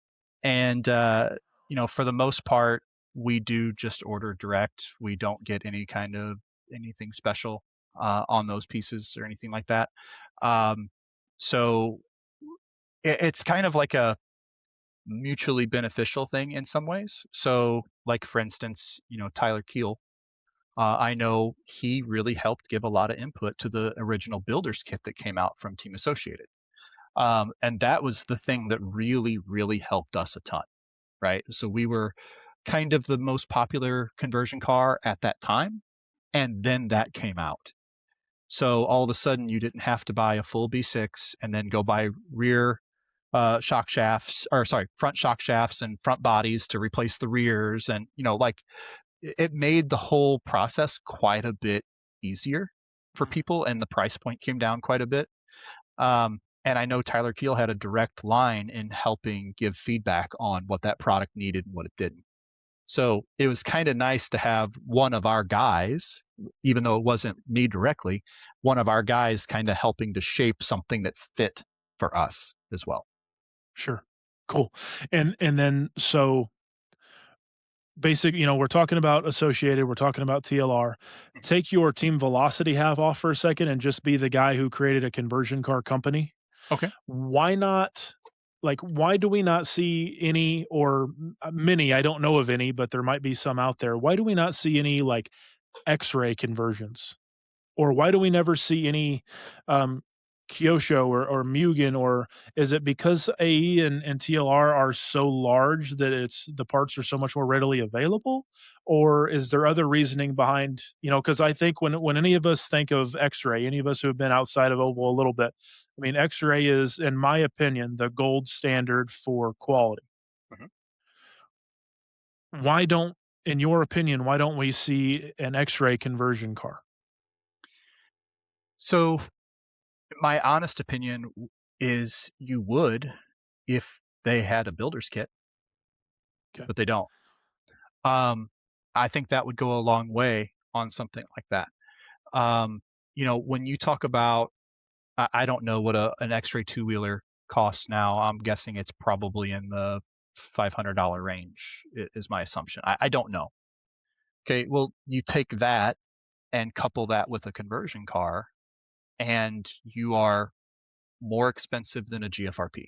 and for the most part, we do just order direct. We don't get any kind of anything special on those pieces or anything like that. Um, so it's kind of like a mutually beneficial thing in some ways. So, like for instance, Tyler Keel. I know he really helped give a lot of input to the original builder's kit that came out from Team Associated. And that was the thing that really, really helped us a ton, right? So we were kind of the most popular conversion car at that time. And then that came out. So all of a sudden, you didn't have to buy a full B6 and then go buy rear shock shafts, or sorry, front shock shafts and front bodies to replace the rears. And, like it made the whole process quite a bit easier for Mhm. people, and the price point came down quite a bit. And I know Tyler Keel had a direct line in helping give feedback on what that product needed and what it didn't. So it was kind of nice to have one of our guys, even though it wasn't me directly, one of our guys kind of helping to shape something that fit for us as well. Sure. Cool. And then so basic, we're talking about Associated, we're talking about TLR. Mhm. Take your Team Velocity hat off for a second and just be the guy who created a conversion car company. Okay. Why not, like, why do we not see any, or many, I don't know of any, but there might be some out there. Why do we not see any, like, X-ray conversions? Or why do we never see any, um, Kyosho or Mugen, or is it because AE and TLR are so large that it's the parts are so much more readily available? Or is there other reasoning behind, because I think when any of us think of X-ray, any of us who have been outside of Oval a little bit, I mean, X-ray is, in my opinion, the gold standard for quality. Mhm. Why don't In your opinion, why don't we see an X-ray conversion car? So my honest opinion is you would if they had a builder's kit, Okay. but they don't. Um, I think that would go a long way on something like that. Um, when you talk about, I don't know what an X-ray two-wheeler costs now. I'm guessing it's probably in the $500 range, is my assumption. I don't know. Okay, well, you take that and couple that with a conversion car, and you are more expensive than a GFRP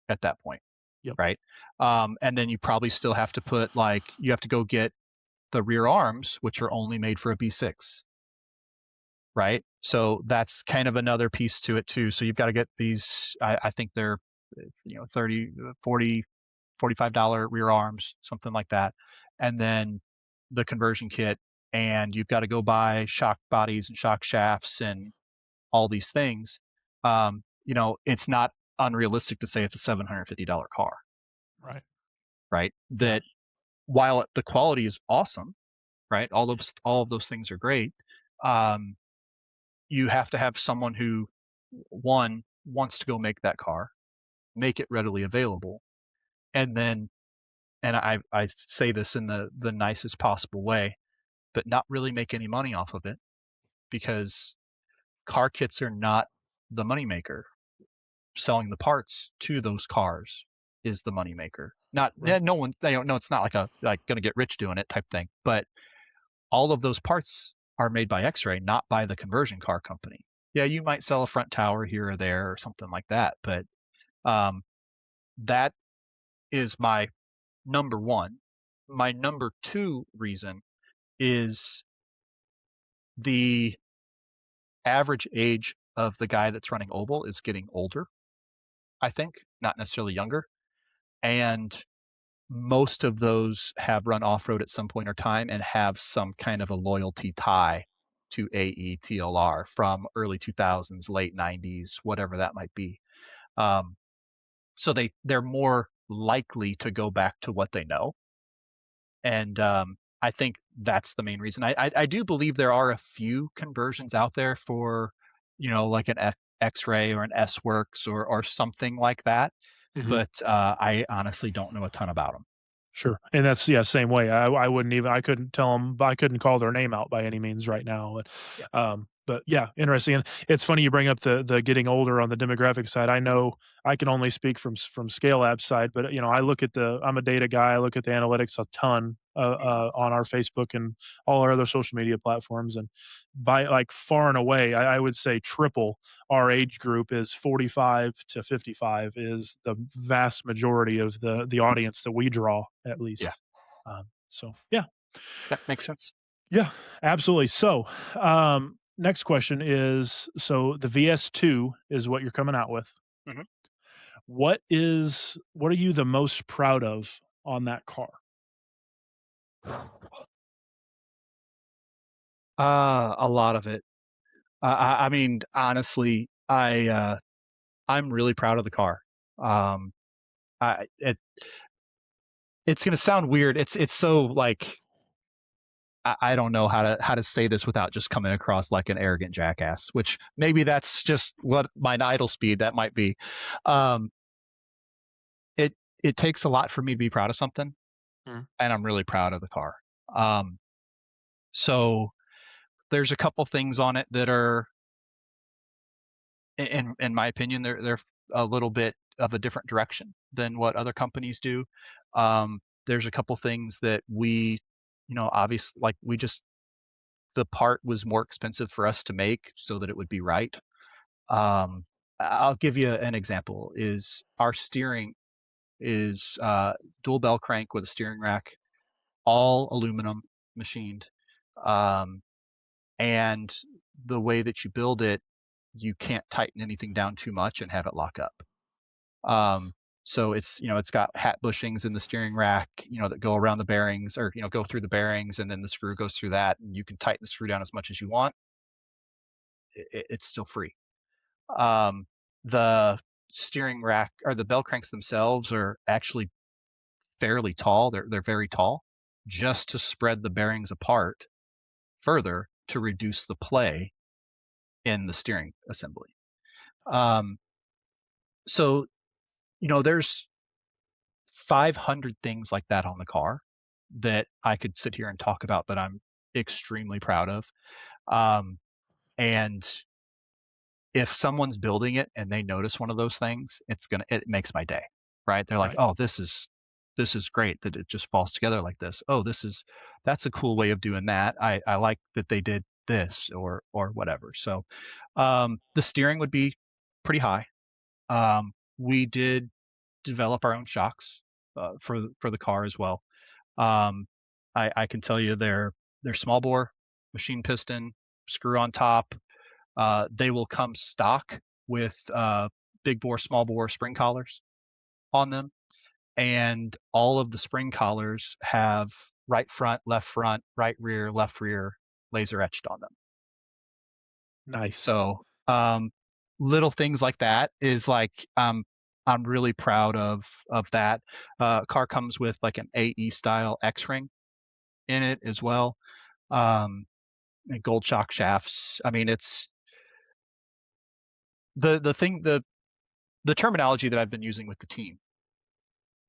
at that point, Yep. right? And then you probably still have to put you have to go get the rear arms, which are only made for a B6, right? So that's kind of another piece to it too. So you've got to get these. I think they're 30, 40, $45 rear arms, something like that, and then the conversion kit, and you've got to go buy shock bodies and shock shafts and all these things. It's not unrealistic to say it's a $750 car, Right. right? Yeah. That while the quality is awesome, right? All of those things are great. Um, you have to have someone who, one, wants to go make that car, make it readily available, and then, and I say this in the nicest possible way, but not really make any money off of it, because car kits are not the moneymaker. Selling the parts to those cars is the moneymaker. Not Right. no one, they don't know, it's not like gonna get rich doing it type thing, but all of those parts are made by X-Ray, not by the conversion car company. Yeah, you might sell a front tower here or there or something like that, but um, that is my number one. My number two reason is the average age of the guy that's running Oval is getting older, I think, not necessarily younger. And most of those have run off road at some point or time and have some kind of a loyalty tie to AETLR from early 2000s, late 90s, whatever that might be. Um, so they're more likely to go back to what they know, and I think that's the main reason. I do believe there are a few conversions out there for, like an X-Ray or an S-Works or something like that, Mhm. but I honestly don't know a ton about them. Sure, and that's yeah, same way. I wouldn't even I couldn't tell them I couldn't call their name out by any means right now, Yeah. but yeah, interesting, and it's funny you bring up the getting older on the demographic side. I know I can only speak from Scale App side, but, you know, I look at the I'm a data guy, I look at the analytics a ton, Mhm. on our Facebook and all our other social media platforms, and by, like, far and away, I would say triple our age group is 45 to 55 is the vast majority of the audience that we draw at Yeah. least. So yeah, That makes sense. yeah, absolutely. So, next question is so the VS2 is what you're coming out with. Mhm. What are you the most proud of on that car? A lot of it. I mean, honestly, I'm really proud of the car. Um, it's gonna sound weird. It's so like I don't know how to say this without just coming across like an arrogant jackass, which maybe that's just what my idle speed that might be. Um, it it takes a lot for me to be proud of something, Mm, and I'm really proud of the car. Um, so there's a couple things on it that are, in my opinion, they're a little bit of a different direction than what other companies do. There's a couple things that we, obviously, like we just the part was more expensive for us to make so that it would be right. Um, I'll give you an example. Is our steering is dual bell crank with a steering rack, all aluminum machined, um, and the way that you build it, you can't tighten anything down too much and have it lock up. Um, so it's got hat bushings in the steering rack, that go around the bearings or go through the bearings, and then the screw goes through that, and you can tighten the screw down as much as you want. It's still free. Um, the steering rack or the bell cranks themselves are actually fairly tall. They're very tall, just to spread the bearings apart further to reduce the play in the steering assembly. Um, so there's 500 things like that on the car that I could sit here and talk about that I'm extremely proud of. Um, and if someone's building it and they notice one of those things, it makes my day, right? They're like, right. "Oh, this is great that it just falls together like this. Oh, that's a cool way of doing that. I like that they did this or whatever." So, the steering would be pretty high. We did develop our own shocks for the car as well. Um, I can tell you they're small bore, machine piston, screw on top. They will come stock with big bore, small bore spring collars on them, and all of the spring collars have right front, right rear, left rear laser etched on them. Nice. So little things like that is like I'm really proud of that. Car comes with like an AE style X ring in it as well. Um, and gold shock shafts. I mean, it's the thing the terminology that I've been using with the team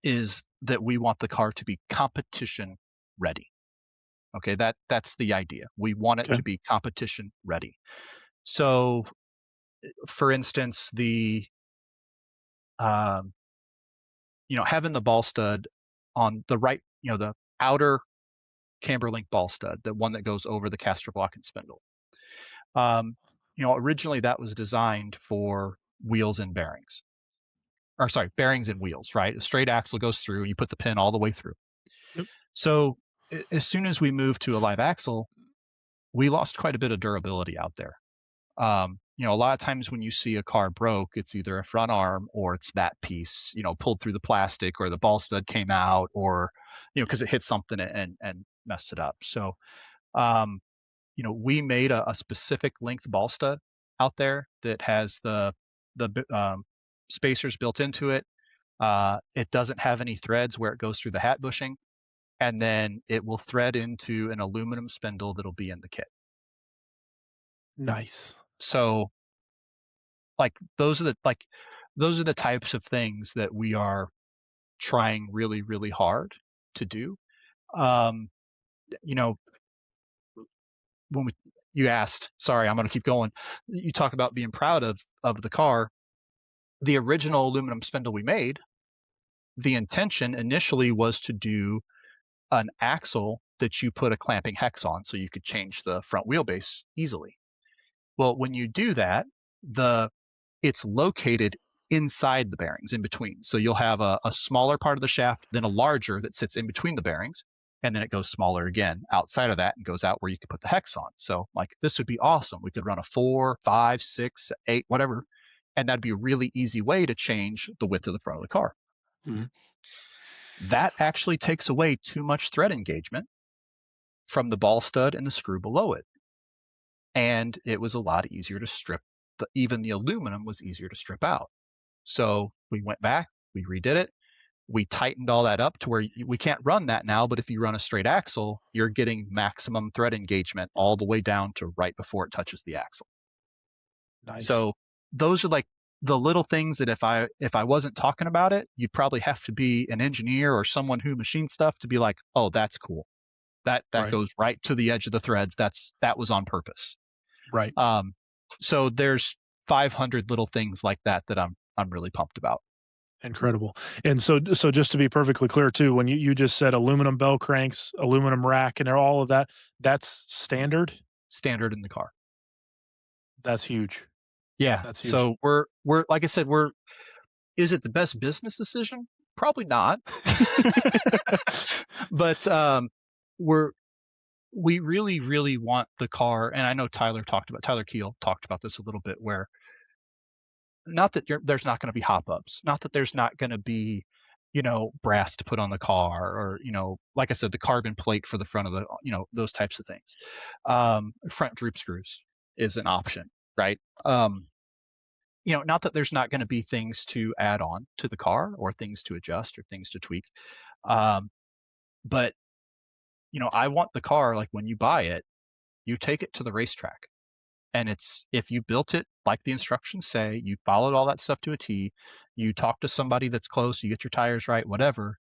is that we want the car to be competition ready. Okay, that's the idea. We want it Okay. to be competition ready. So, for instance, the um, having the ball stud on the right, the outer camber link ball stud, the one that goes over the caster block and spindle. Um, originally that was designed for wheels and bearings, or sorry, bearings and wheels, right? A straight axle goes through, and you put the pin all the way through. Yep. So as soon as we moved to a live axle, we lost quite a bit of durability out there. A lot of times when you see a car broke, it's either a front arm or it's that piece, pulled through the plastic, or the ball stud came out, or because it hit something and messed it up. So um, we made a specific length ball stud out there that has the spacers built into it. It doesn't have any threads where it goes through the hat bushing, and then it will thread into an aluminum spindle that'll be in the kit. Nice. So like those are the types of things that we are trying really really hard. to do. Um, you know, when you asked, sorry, I'm going to keep going. You talk about being proud of the car. The original aluminum spindle we made, the intention initially was to do an axle that you put a clamping hex on so you could change the front wheelbase easily. Well, when you do that, the it's located inside the bearings in between. So you'll have a smaller part of the shaft, then a larger that sits in between the bearings, and then it goes smaller again outside of that and goes out where you could put the hex on. So like this would be awesome. We could run a 4, 5, 6, 8, whatever, and that'd be a really easy way to change the width of the front of the car. Mm-hmm. That actually takes away too much thread engagement from the ball stud and the screw below it. And it was a lot easier to strip. Even the aluminum was easier to strip out. So we went back, we redid it, we tightened all that up to where we can't run that now, but if you run a straight axle, you're getting maximum thread engagement all the way down to right before it touches the axle. Nice. So those are like the little things that if I wasn't talking about it, you'd probably have to be an engineer or someone who machined stuff to be like, oh, that's cool. That Right. goes right to the edge of the threads. That was on purpose. Right. Um, so there's 500 little things like that that I'm really pumped about. Incredible. And so just to be perfectly clear too, when you just said aluminum bell cranks, aluminum rack, and all of that, that's standard? Standard in the car. That's huge. Yeah. That's huge. So we're like I said, is it the best business decision? Probably not. But we're we really, really want the car, and I know Tyler Keel talked about this a little bit, where not that there's not going to be hop-ups, not that there's not going to be, brass to put on the car, or, like I said, the carbon plate for the front of the, those types of things. Front droop screws is an option, right? Not that there's not going to be things to add on to the car or things to adjust or things to tweak. But, I want the car, like when you buy it, you take it to the racetrack. And if you built it like the instructions say, you followed all that stuff to a T, you talk to somebody that's close, you get your tires right, whatever,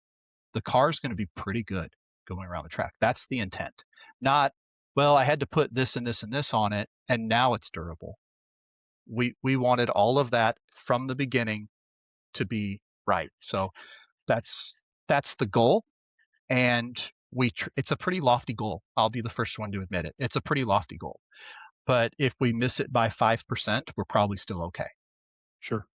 the car's going to be pretty good going around the track. That's the intent. Not, well, I had to put this and this and this on it, and now it's durable. We wanted all of that from the beginning to be right. So that's the goal, and it's a pretty lofty goal. I'll be the first one to admit it. It's a pretty lofty goal. But if we miss it by 5%, we're probably still okay. Sure.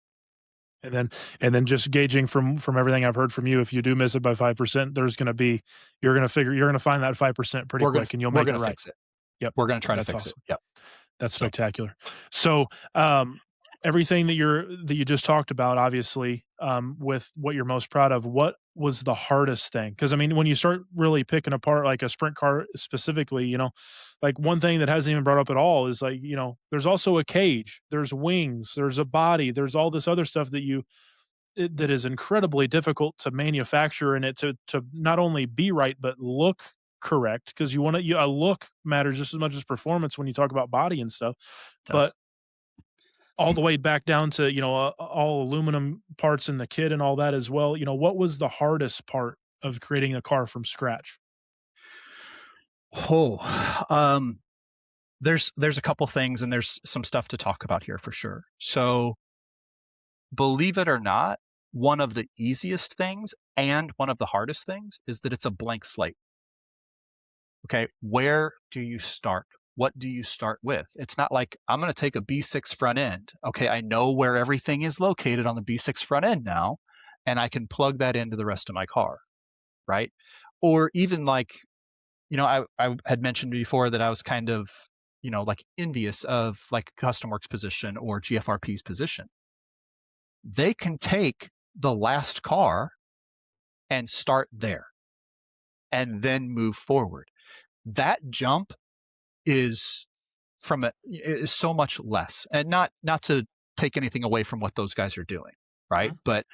And then just gauging from everything I've heard from you, if you do miss it by 5%, you're gonna find that 5% pretty We're gonna quick and you'll we're make it gonna right. fix it. Yep. We're gonna try to That's fix it. awesome. Yep. That's So spectacular. So, everything that you just talked about, obviously, with what you're most proud of, what was the hardest thing? Because I mean, when you start really picking apart like a sprint car specifically, like one thing that hasn't even brought up at all is like, there's also a cage, there's wings, there's a body, there's all this other stuff that is incredibly difficult to manufacture and it to not only be right but look correct because a look matters just as much as performance when you talk about body and stuff. it But does. all the way back down to all aluminum parts in the kit and all that as well. What was the hardest part of creating a car from scratch? Oh, um, there's a couple things and there's some stuff to talk about here for sure. So believe it or not, one of the easiest things and one of the hardest things is that it's a blank slate. Okay, where do you start? What do you start with? It's not like I'm going to take a B6 front end. Okay, I know where everything is located on the B6 front end now, and I can plug that into the rest of my car, right? Or even like, I had mentioned before that I was kind of, like envious of like Custom Works position or GFRP's position. They can take the last car and start there and then move forward. That jump is is so much less, and not to take anything away from what those guys are doing, right? Mhm. But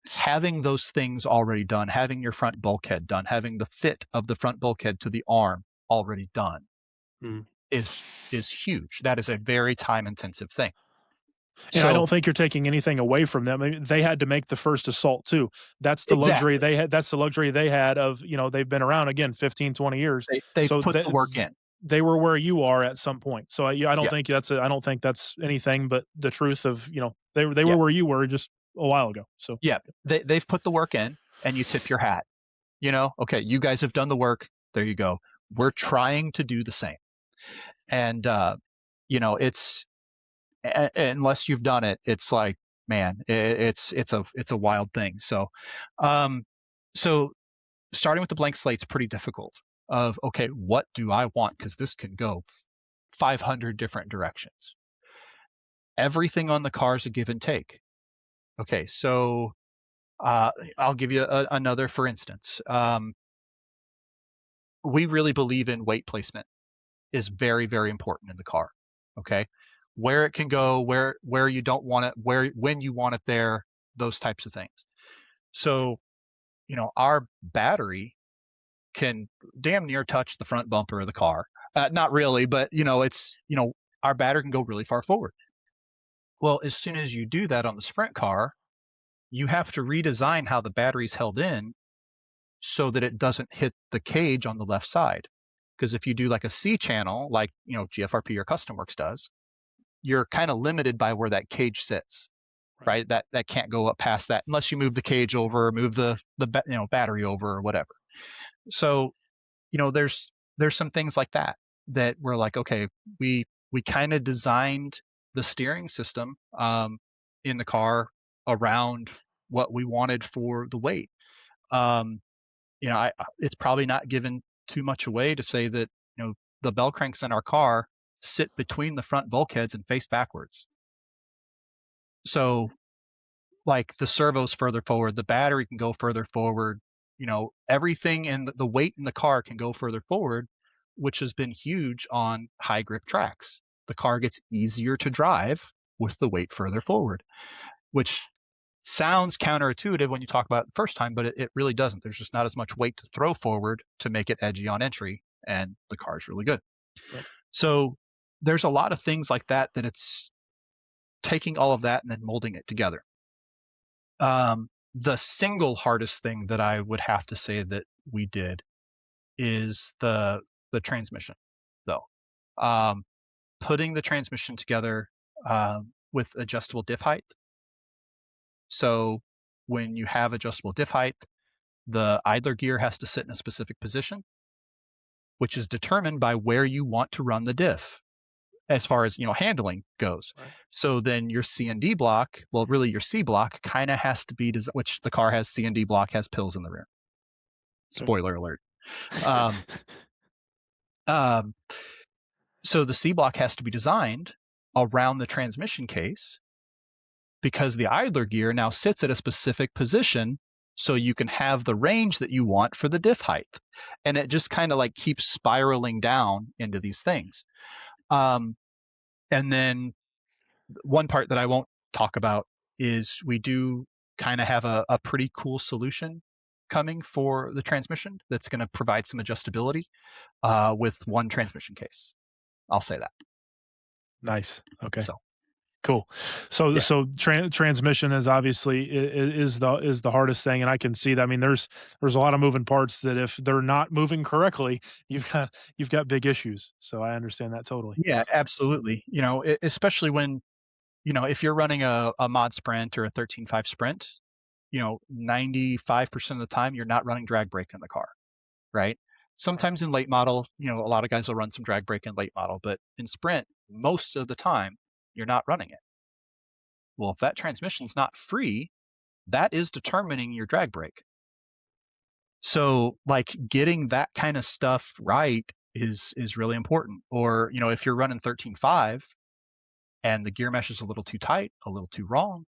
having those things already done, having your front bulkhead done, having the fit of the front bulkhead to the arm already done Mm. is huge. That is a very time intensive thing. And I So don't think you're taking anything away from them. I mean, they had to make the first assault too. That's the luxury exactly, they had. That's the luxury they had of, they've been around again 15, 20 years. they've So put the work in. they were where you are at some point. So I don't Yeah, think I don't think that's anything but the truth of, they yeah, were where you were just a while ago. So yeah. They've put the work in, and you tip your hat. Okay, you guys have done the work. There you go. We're trying to do the same. And it's unless you've done it, it's like, man, it's a wild thing. Um, so starting with the blank slate's pretty difficult. Of okay, what do I want? Because this can go 500 different directions. Everything on the car is a give and take. Okay, so I'll give you another for instance. We really believe in weight placement is very, very important in the car. Okay. Where it can go, where you don't want it, where when you want it there, those types of things. So, our battery can damn near touch the front bumper of the car. Not really, but our battery can go really far forward. Well, as soon as you do that on the sprint car, you have to redesign how the battery's held in so that it doesn't hit the cage on the left side. Because if you do like a C channel, like GFRP or Custom Works does, you're kind of limited by where that cage sits, right, right? That can't go up past that unless you move the cage over, move the battery over or whatever. So there's some things like that we're like, okay, we kind of designed the steering system in the car around what we wanted for the weight. Um, it's probably not given too much away to say that the bell cranks in our car sit between the front bulkheads and face backwards. So like the servo's further forward, the battery can go further forward, everything and the weight in the car can go further forward, which has been huge on high grip tracks. The car gets easier to drive with the weight further forward, which sounds counterintuitive when you talk about it the first time, but it really doesn't. There's just not as much weight to throw forward to make it edgy on entry, and the car is really good. right. So there's a lot of things like that it's taking all of that and then molding it together. The single hardest thing that I would have to say that we did is the transmission, though. Um, Putting the transmission together with adjustable diff height. So when you have adjustable diff height, the idler gear has to sit in a specific position, which is determined by where you want to run the diff as far as handling goes. Right. So then your C and D block, well, really your C block kind of has to be, which the car has C and D block has pills in the rear. Okay. Spoiler alert. Um, um, so the C block has to be designed around the transmission case because the idler gear now sits at a specific position so you can have the range that you want for the diff height. And it just kind of like keeps spiraling down into these things. Um, and then one part that I won't talk about is we do kind of have a pretty cool solution coming for the transmission that's going to provide some adjustability with one transmission case. I'll say that. Nice. Okay. So Cool. So yeah, transmission is obviously is the hardest thing, and I can see that. I mean, there's a lot of moving parts that if they're not moving correctly, you've got big issues. So I understand that totally. yeah, absolutely. Especially when if you're running a mod sprint or a 13.5 sprint, 95% of the time you're not running drag brake in the car, right? Right. Sometimes in late model, a lot of guys will run some drag brake in late model, but in sprint, most of the time you're not running it. Well, if that transmission's not free, that is determining your drag brake. So like getting that kind of stuff right is really important. Or, if you're running 13.5 and the gear mesh is a little too tight, a little too wrong,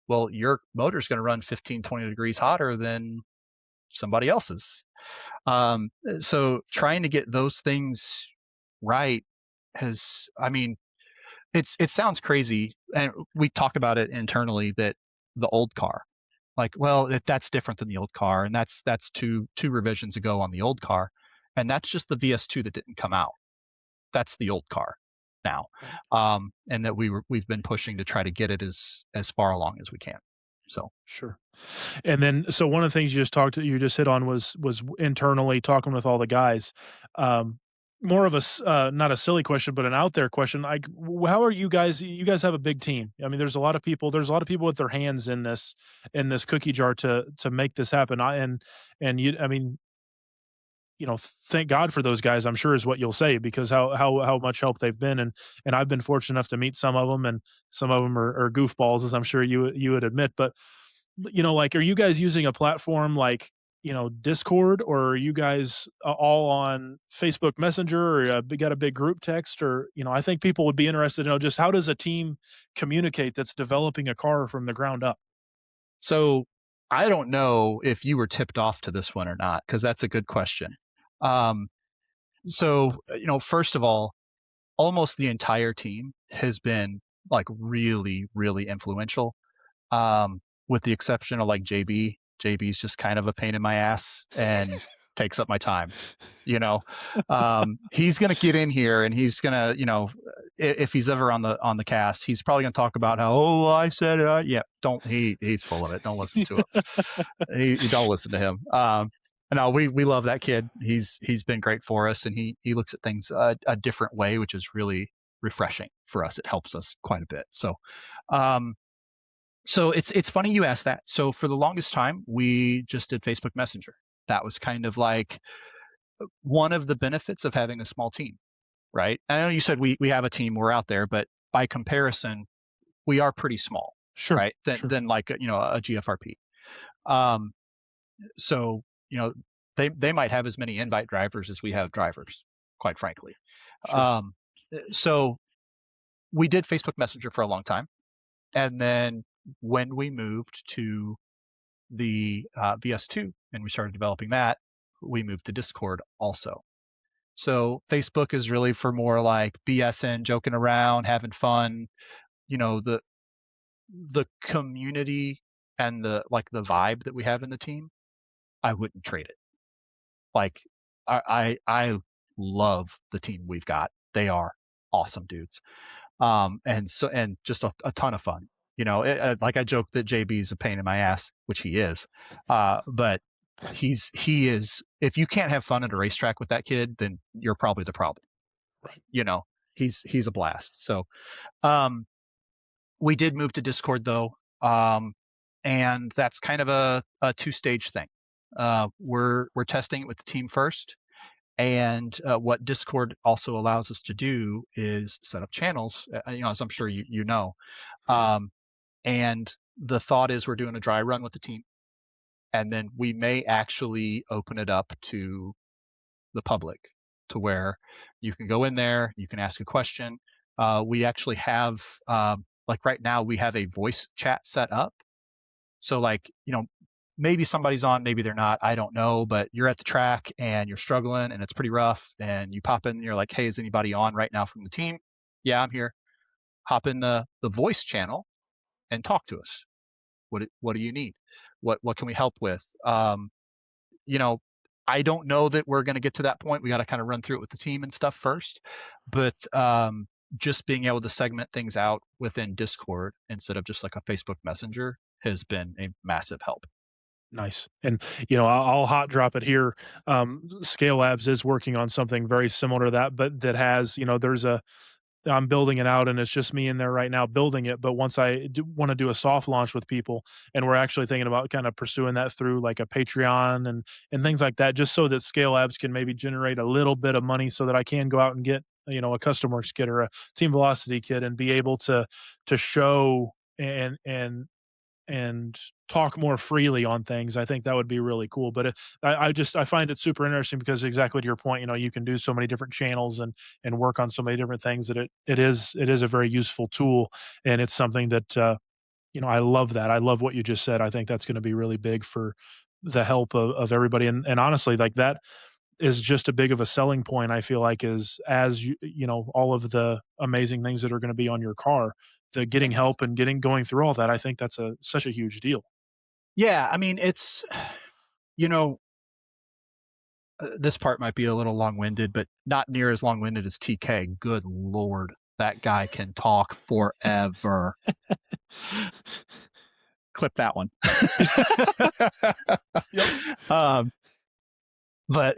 well, your motor's going to run 15, 20 degrees hotter than somebody else's. So trying to get those things right I mean, it sounds crazy. And we talk about it internally that the old car, like, well, that's different than the old car. And that's two revisions ago on the old car. And that's just the VS2 that didn't come out. That's the old car. now, Right. and that we've been pushing to try to get it as far along as we can. So Sure. And then, so one of the things you just hit on was internally talking with all the guys. Um, More of a not a silly question, but an out there question. Like, how are you guys? You guys have a big team. I mean, there's a lot of people. There's a lot of people with their hands in this cookie jar to make this happen. And you, I mean, thank God for those guys, I'm sure is what you'll say, because how much help they've been, and I've been fortunate enough to meet some of them, and some of them are goofballs, as I'm sure you would admit. But like, are you guys using a platform like Discord, or are you guys all on Facebook Messenger, or got a big group text, or I think people would be interested to know just how does a team communicate that's developing a car from the ground up. so I don't know if you were tipped off to this one or not, because that's a good question. Um, first of all, almost the entire team has been like really, really influential. With the exception of like JB. JB's just kind of a pain in my ass and takes up my time. You know, he's gonna get in here and he's gonna, if he's ever on the cast, he's probably gonna talk about how, oh, I said it. Yeah, don't he's full of it. Don't listen to him. You don't listen to him. No, we love that kid. He's been great for us, and he looks at things a different way, which is really refreshing for us. It helps us quite a bit. Um, so it's funny you asked that. So for the longest time, we just did Facebook Messenger. That was kind of like one of the benefits of having a small team, right? I know you said we have a team, we're out there, but by comparison, we are pretty small, Sure, right? Than sure, than like a GFRP. Um, so you know they might have as many invite drivers as we have drivers, quite frankly. sure, Um, so we did Facebook Messenger for a long time, and then when we moved to the VS2 and we started developing that, we moved to Discord also. So Facebook is really for more like BSing, joking around, having fun. You know, the community and the vibe that we have in the team, I wouldn't trade it. Like I love the team we've got. They are awesome dudes. And just a ton of fun. Like I joke that JB is a pain in my ass, which he is. But he is. If you can't have fun at a racetrack with that kid, then you're probably the problem. right, You know, he's a blast. So um, we did move to Discord though, and that's kind of a two-stage thing. We're testing it with the team first, and what Discord also allows us to do is set up channels. As I'm sure you know. Um, and the thought is we're doing a dry run with the team, and then we may actually open it up to the public, to where you can go in there, you can ask a question. We actually have, like right now, we have a voice chat set up. So like, maybe somebody's on, maybe they're not, I don't know, but you're at the track and you're struggling and it's pretty rough, and you pop in and you're like, hey, is anybody on right now from the team? Yeah, I'm here. Hop in the voice channel and talk to us. What do you need? What can we help with? You know, I don't know that we're going to get to that point. We got to kind of run through it with the team and stuff first, but just being able to segment things out within Discord instead of just like a Facebook Messenger has been a massive help. nice. And I'll hot drop it here. Scale Labs is working on something very similar to that, but that has there's a I'm building it out, and it's just me in there right now building it. But once I want to do a soft launch with people, and we're actually thinking about kind of pursuing that through like a Patreon and things like that, just so that Scale Labs can maybe generate a little bit of money, so that I can go out and get a Custom Works kit or a Team Velocity kit, and be able to show and talk more freely on things. I think that would be really cool. But I find it super interesting because, exactly to your point, you can do so many different channels and work on so many different things, that it is a very useful tool, and it's something that I love that. I love what you just said. I think that's going to be really big for the help of everybody, and honestly, like, that is just a big of a selling point, I feel like, is, as all of the amazing things that are going to be on your car, the getting Yes. help and going through all that. I think that's such a huge deal. Yeah, I mean, you know, this part might be a little long-winded, but not near as long-winded as TK. Good Lord. That guy can talk forever. Clip that one. Yep. um, but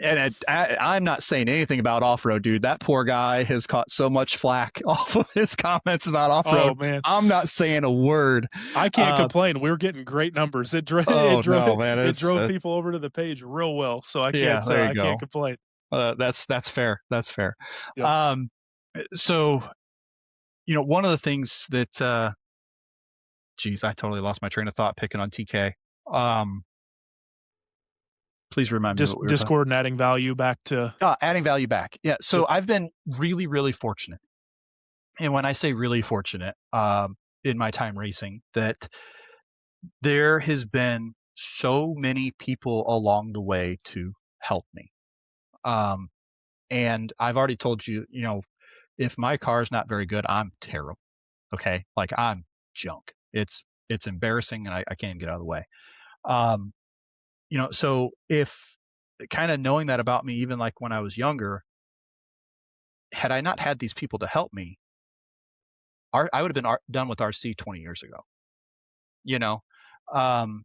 I'm not saying anything about off road, dude. That poor guy has caught so much flack off of his comments about off road. Oh man, I'm not saying a word. I can't complain. We're getting great numbers. It drove Oh no, man! it It's drove people over to the page real well. So yeah. There you I can't go. complain. That's fair. That's fair. Yep. Um, so one of the things that geez, I totally lost my train of thought picking on TK. Um, please remind me Just what we were talking. Discord and adding value back to. Adding value back. Yeah. So Yep. I've been really, really fortunate. And when I say really fortunate, in my time racing, that there has been so many people along the way to help me. Um, and I've already told you, if my car is not very good, I'm terrible. Okay. Like I'm junk. It's embarrassing and I can't even get out of the way. Um, so if kind of knowing that about me, even like when I was younger, had I not had these people to help me, I would have been done with RC 20 years ago, you know? Um,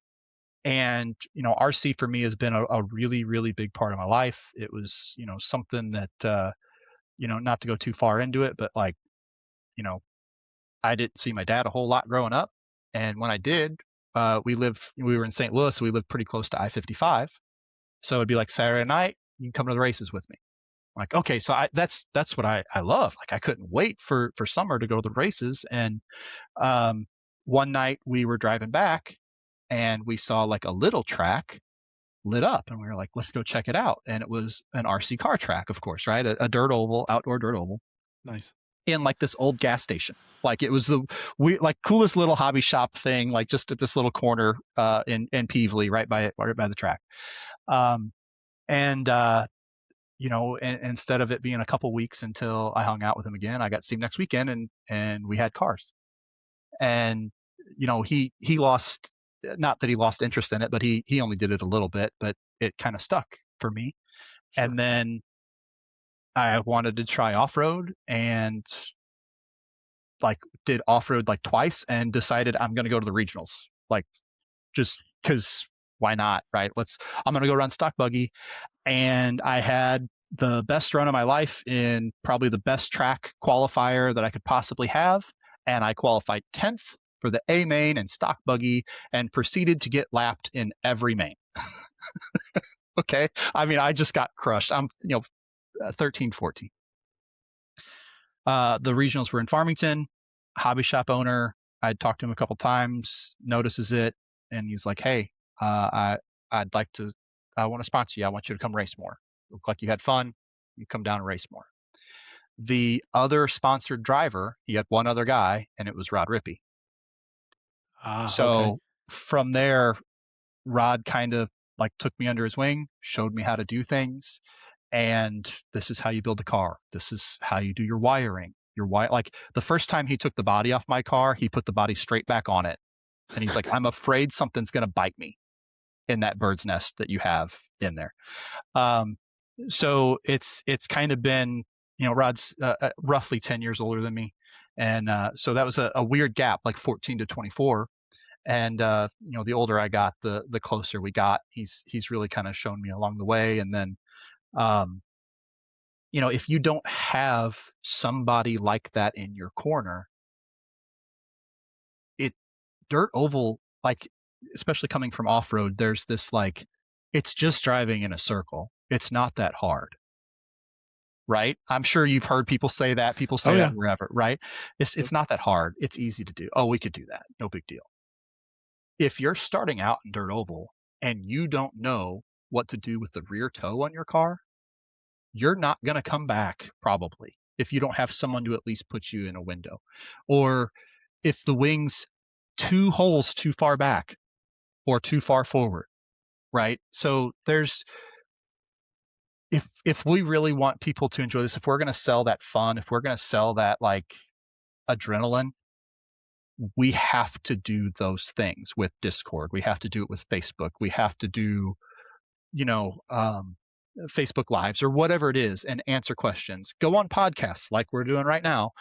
and, RC for me has been a really, really big part of my life. It was, something that, not to go too far into it, but like, you know, I didn't see my dad a whole lot growing up. And when I did, we were in St. Louis. So we lived pretty close to I-55. So it'd be like Saturday night, you can come to the races with me. Like, okay, so that's what I love. Like I couldn't wait for summer to go to the races. And um, one night we were driving back and we saw like a little track lit up and we were like, let's go check it out. And it was an RC car track, of course, right? A dirt oval, outdoor dirt oval Nice. in like this old gas station. Like it was we like coolest little hobby shop thing, like just at this little corner in Peevely, right by the track. Um, and and instead of it being a couple weeks until I hung out with him again, I got to see him next weekend, and we had cars. And he lost, not that he lost interest in it, but he only did it a little bit, but it kind of stuck for me. Sure. And then I wanted to try off road and like did off road like twice and decided I'm going to go to the regionals, like just because why not, right? I'm going to go run stock buggy. And I had the best run of my life in probably the best track qualifier that I could possibly have. And I qualified 10th for the A main and stock buggy and proceeded to get lapped in every main. Okay. I mean, I just got crushed. I'm, 13, 14. The regionals were in Farmington, hobby shop owner. I'd talked to him a couple times, notices it. And he's like, hey, I'd like to, I want to sponsor you. I want you to come race more. Look like you had fun. You come down and race more. The other sponsored driver, he had one other guy, and it was Rod Rippey. Ah, okay. So from there, Rod kind of like took me under his wing, showed me how to do things. And this is how you build a car. This is how you do your wiring. Like the first time he took the body off my car, he put the body straight back on it. And he's like, I'm afraid something's going to bite me in that bird's nest that you have in there. Um, so it's kind of been, Rod's roughly 10 years older than me. And so that was a weird gap, like 14 to 24. And the older I got, the closer we got. He's really kind of shown me along the way. And then um, if you don't have somebody like that in your corner, it dirt oval, like especially coming from off road, there's this like it's just driving in a circle. It's not that hard, right? I'm sure you've heard people say that. People Oh say that yeah. wherever, right? It's Yep. not that hard. It's easy to do. Oh, we could do that. No big deal. If you're starting out in dirt oval and you don't know what to do with the rear toe on your car, you're not going to come back probably if you don't have someone to at least put you in a window. Or if the wings 2 holes too far back or too far forward, right? So there's if we really want people to enjoy this, if we're going to sell that fun, if we're going to sell that like adrenaline, we have to do those things with Discord. We have to do it with Facebook. We have to do, you know, Facebook Lives or whatever it is and answer questions. Go on podcasts like we're doing right now.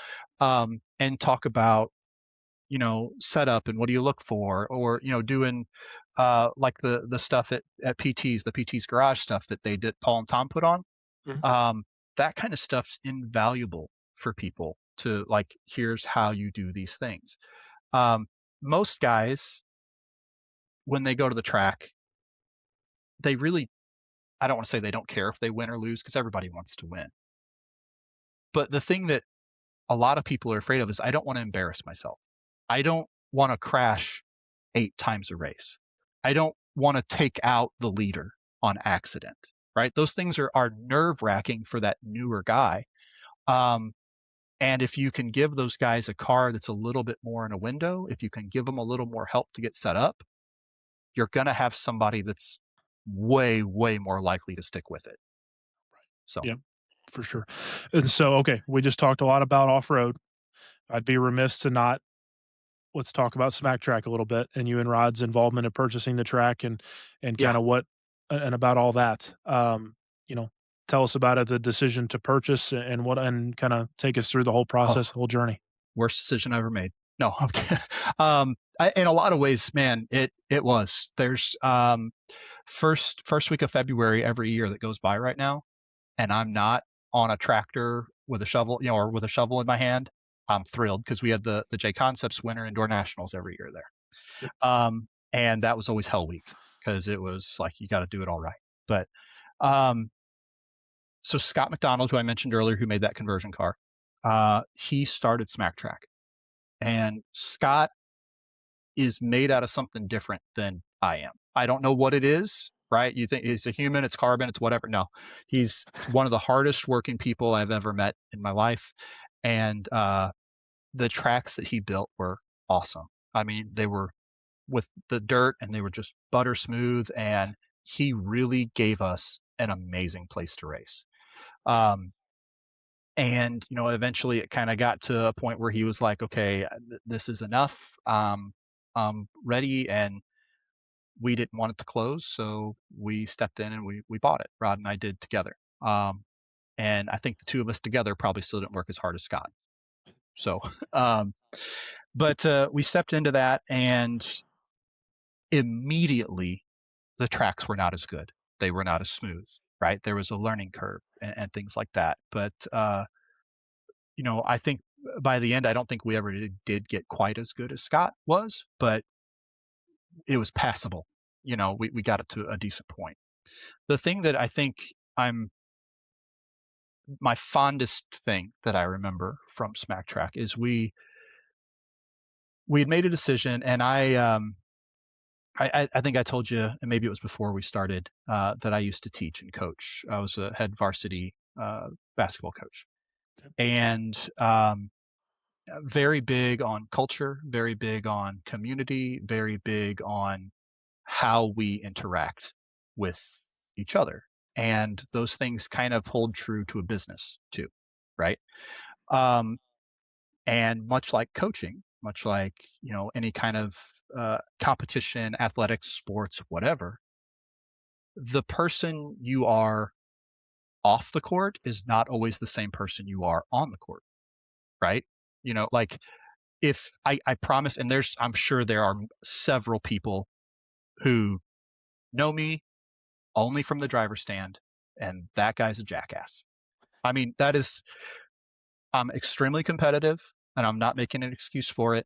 and talk about, setup and what do you look for, or, doing like the stuff at PT's, the PT's garage stuff that they did, Paul and Tom put on. Mhm. Um, that kind of stuff's invaluable for people to like, here's how you do these things. Um, Most guys, when they go to the track, they really, I don't want to say they don't care if they win or lose because everybody wants to win. But the thing that a lot of people are afraid of is I don't want to embarrass myself. I don't want to crash 8 times a race. I don't want to take out the leader on accident, right? Those things are nerve wracking for that newer guy. Um, and if you can give those guys a car that's a little bit more in a window, if you can give them a little more help to get set up, you're going to have somebody that's way, way more likely to stick with it. So, Yeah, for sure. And so, okay, we just talked a lot about off road. I'd be remiss to not let's talk about Smack Track a little bit and you and Rod's involvement in purchasing the track and yeah. kind of what and about all that. You know, tell us about it, the decision to purchase and what and kind of take us through the whole Oh, process, the whole journey. worst decision I ever made. No, I'm kidding. In a lot of ways, man, it was. There's first week of February every year that goes by right now, and I'm not on a tractor with a shovel, or with a shovel in my hand. I'm thrilled because we had the J Concepts Winter Indoor Nationals every year there. Yep. And that was always Hell Week because it was like you got to do it all right. But um, so Scott McDonald, who I mentioned earlier, who made that conversion car, he started Smack Track, and Scott is made out of something different than I am. I don't know what it is, right? You think he's a human, it's carbon, it's whatever. No, he's one of the hardest working people I've ever met in my life. And the tracks that he built were awesome. I mean, they were with the dirt and they were just butter smooth. And he really gave us an amazing place to race. Um, and eventually it kind of got to a point where he was like, okay, this is enough. I'm ready. And we didn't want it to close, so we stepped in and we bought it. Rod and I did together. And I think the two of us together probably still didn't work as hard as Scott. So, um, but we stepped into that, and immediately the tracks were not as good. They were not as smooth, right? There was a learning curve and things like that. But I think by the end, I don't think we ever did get quite as good as Scott was, but it was passable. We got it to a decent point. The thing that I think I'm my fondest thing that I remember from Smack Track is we had made a decision, and I think I told you, and maybe it was before we started, that I used to teach and coach. I was a head varsity basketball coach, and very big on culture, very big on community, very big on how we interact with each other. And those things kind of hold true to a business too, right? Um, and much like coaching, much like any kind of competition, athletics, sports, whatever, the person you are off the court is not always the same person you are on the court, right? Like if I promise, and I'm sure there are several people who know me only from the driver's stand, and that guy's a jackass. I mean, I'm extremely competitive, and I'm not making an excuse for it,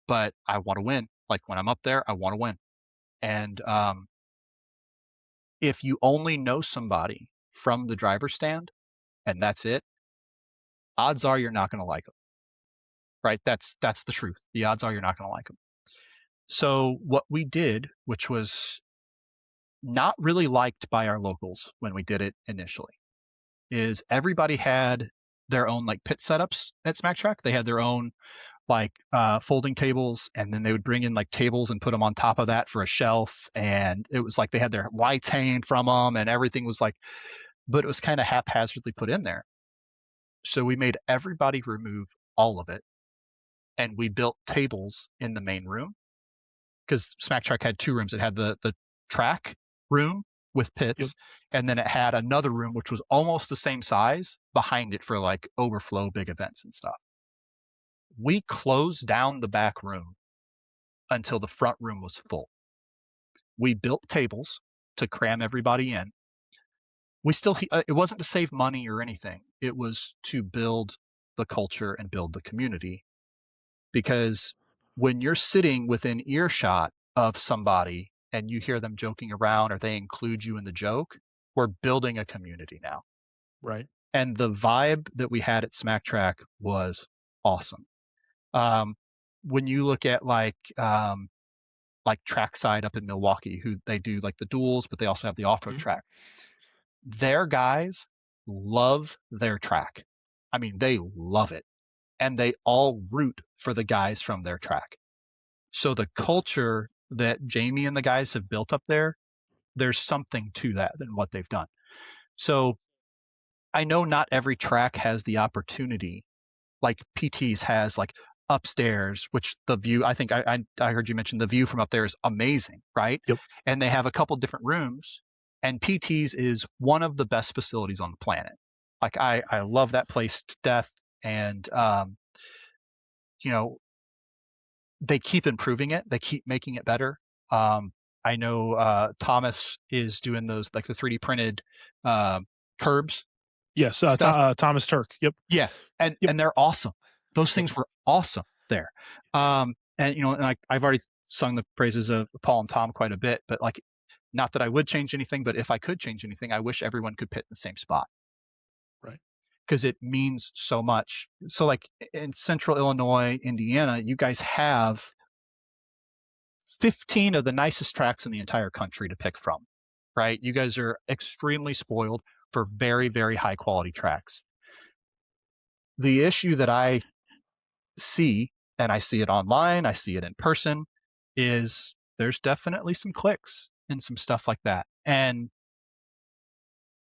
but I want to win. Like when I'm up there, I want to win. And if you only know somebody from the driver's stand and that's it, odds are you're not going to like them, right? That's the truth. The odds are you're not going to like them. So what we did, which was not really liked by our locals when we did it initially, is everybody had their own like pit setups at Smack Track. They had their own like folding tables, and then they would bring in like tables and put them on top of that for a shelf. And it was like they had their lights hanging from them, and everything was like, but it was kind of haphazardly put in there. So we made everybody remove all of it, and we built tables in the main room because Smack Track had two rooms. It had the track room with Yep. pits, and then it had another room which was almost the same size behind it for like overflow big events and stuff. We closed down the back room until the front room was full. We built tables to cram everybody in. We still, it wasn't to save money or anything. It was to build the culture and build the community. Because when you're sitting within earshot of somebody and you hear them joking around or they include you in the joke, we're building a community now. Right. And the vibe that we had at Smack Track was awesome. Um, when you look at like Trackside up in Milwaukee, who they do like the duels, but they also have the off-road Mhm. track. Their guys love their track. I mean, they love it. And they all root for the guys from their track. So the culture that Jamie and the guys have built up there, there's something to that than what they've done. So I know not every track has the opportunity like PT's has like upstairs, which the view, I think I heard you mention the view from up there is amazing, right? Yep. And they have a couple different rooms, and PT's is one of the best facilities on the planet. Like I love that place to death. And, you know, they keep improving it. They keep making it better. Um, I know Thomas is doing those like the 3D printed uh, curbs Yes. stuff. Thomas Turk. Yep. Yeah, and Yep. and they're awesome. Those Yep. things were awesome there. And you know, and I've already sung the praises of Paul and Tom quite a bit, but like, not that I would change anything, but if I could change anything, I wish everyone could pit in the same spot Right. because it means so much. So like in Central Illinois, Indiana, you guys have 15 of the nicest tracks in the entire country to pick from, right? You guys are extremely spoiled for very, very high quality tracks. The issue that I see, and I see it online, I see it in person, is there's definitely some clicks and some stuff like that. And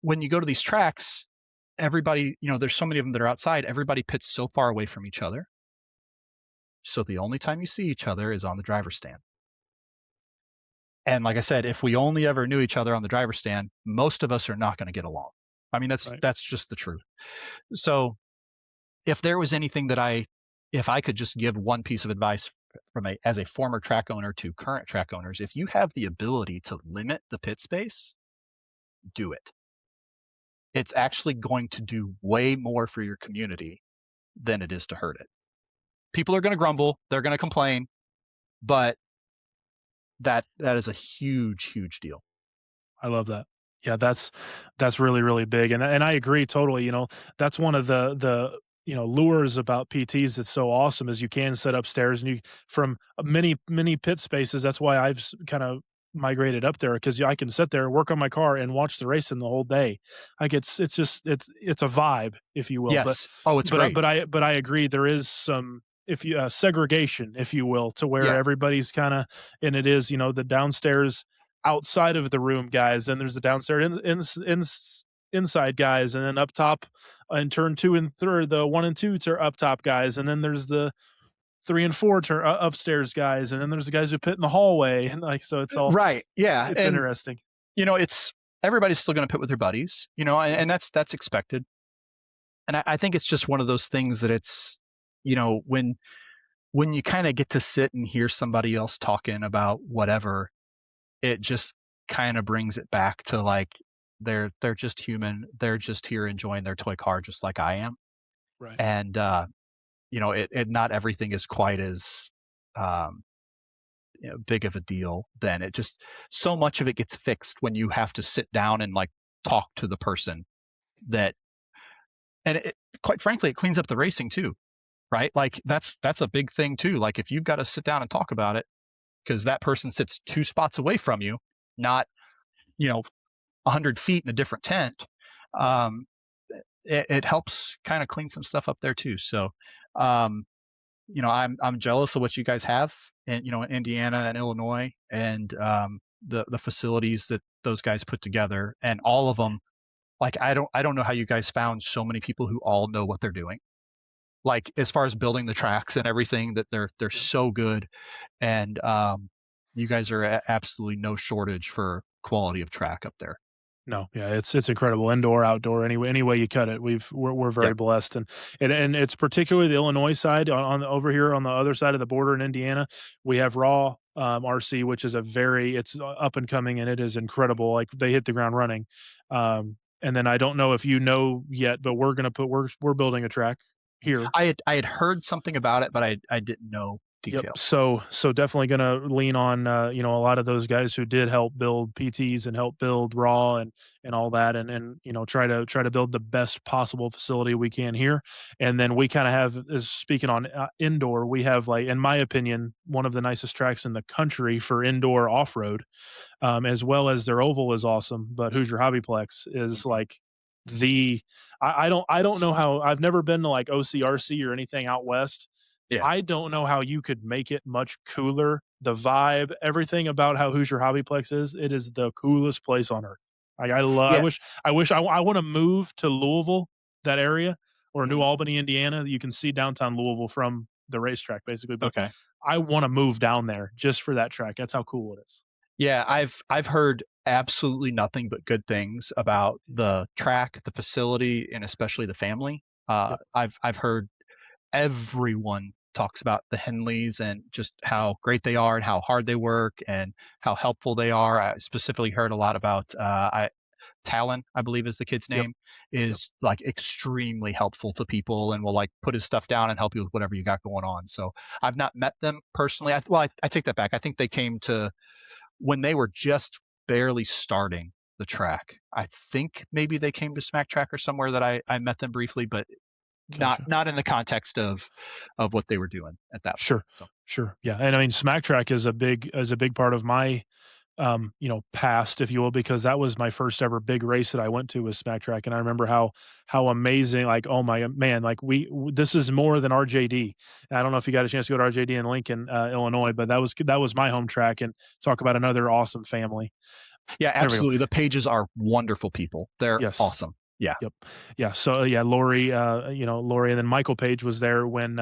when you go to these tracks, everybody, you know, there's so many of them that are outside, everybody pits so far away from each other. So the only time you see each other is on the driver's stand. And like I said, if we only ever knew each other on the driver's stand, most of us are not going to get along. I mean, Right. that's just the truth. So if there was anything that if I could just give one piece of advice from as a former track owner to current track owners, if you have the ability to limit the pit space, do it. It's actually going to do way more for your community than it is to hurt it. People are going to grumble, they're going to complain, but that is a huge deal. I love that. Yeah, that's really, really big, and I agree totally, you know, that's one of the, you know, lures about PTs that's so awesome is you can sit upstairs and you from many pit spaces, that's why I've kinda migrated up there because I can sit there, work on my car, and watch the racing the whole day. Like, it's just it's a vibe, if you will, Yes. Oh, it's great. but I agree there is some if you segregation, if you will, to where Yeah. everybody's kinda and it is, you know, the downstairs outside of the room guys, and there's the downstairs inside guys, and then up top in turn 2 and 3, the 1 and 2 are up top guys, and then there's the 3 and 4 upstairs guys, and then there's the guys who pit in the hallway, and like so Right. Yeah. it's And interesting. you know, it's everybody's still going to pit with their buddies, you know, and that's expected. And I think it's just one of those things that it's, you know, when you kind of get to sit and hear somebody else talking about whatever, it just kind of brings it back to like they're just human. They're just here enjoying their toy car just like I am. Right. And you know, it not everything is quite as um you know, big of a deal then. It just so much of it gets fixed when you have to sit down and like talk to the person that and quite frankly it cleans up the racing too, right? Like that's a big thing too. Like if you've got to sit down and talk about it because that person sits 2 spots away from you, not, you know, 100 feet in a different tent, Right. um, it helps kind of clean some stuff up there too. So, um, you know, I'm jealous of what you guys have in, you know, in Indiana and Illinois and the facilities that those guys put together and all of them. Like I don't know how you guys found so many people who all know what they're doing. Like as far as building the tracks and everything, that they're Yep. so good, and you guys are absolutely no shortage for quality of track up there. No, yeah, it's incredible, indoor, outdoor, any way you cut it. We're very Yep. blessed, and it's particularly the Illinois side over here on the other side of the border in Indiana. We have Raw RC, which is a very it's up and coming, and it is incredible. Like they hit the ground running. And then I don't know if you know yet, but we're building a track here. I had heard something about it, but I didn't know Yep. details. So definitely gonna lean on a lot of those guys who did help build PTs and help build Raw and all that, and try to build the best possible facility we can here. And then we kind of have, as speaking on indoor, we have, like, in my opinion, one of the nicest tracks in the country for indoor off road, as well as their oval is awesome. But Hoosier Hobbyplex is Mhm. like the I don't know how. I've never been to like OCRC or anything out west. Yeah. I don't know how you could make it much cooler. The vibe, everything about how Hoosier Hobbyplex is, it is the coolest place on earth. Like Yeah. I wish I want to move to Louisville, that area, or New Mhm. Albany, Indiana. You can see downtown Louisville from the racetrack basically, but Okay. I want to move down there just for that track. That's how cool it is. Yeah, I've heard absolutely nothing but good things about the track, the facility, and especially the family. Yep. I've heard everyone talks about the Henleys and just how great they are and how hard they work and how helpful they are. I specifically heard a lot about Talon, I believe is the kid's Yep. name, Yep. is like extremely helpful to people and will like put his stuff down and help you with whatever you got going on. So I've not met them personally. I take that back. I think they came to when they were just barely starting the track. I think maybe they came to Smack Track or somewhere that I met them briefly, but not Gotcha. not in the context of what they were doing at that point. Sure. So Sure. Yeah. And I mean, Smack Track is a big part of my past, if you will, because that was my first ever big race that I went to was Smack Track, and I remember how amazing, like, oh my man, like this is more than RJD. And I don't know if you got a chance to go to RJD in Lincoln, Illinois, but that was my home track, and talk about another awesome family. yeah, There we go. absolutely. The Pages are wonderful people. They're Yes. awesome. Yeah. Yep. Yeah. So yeah, Lori, and then Michael Page was there when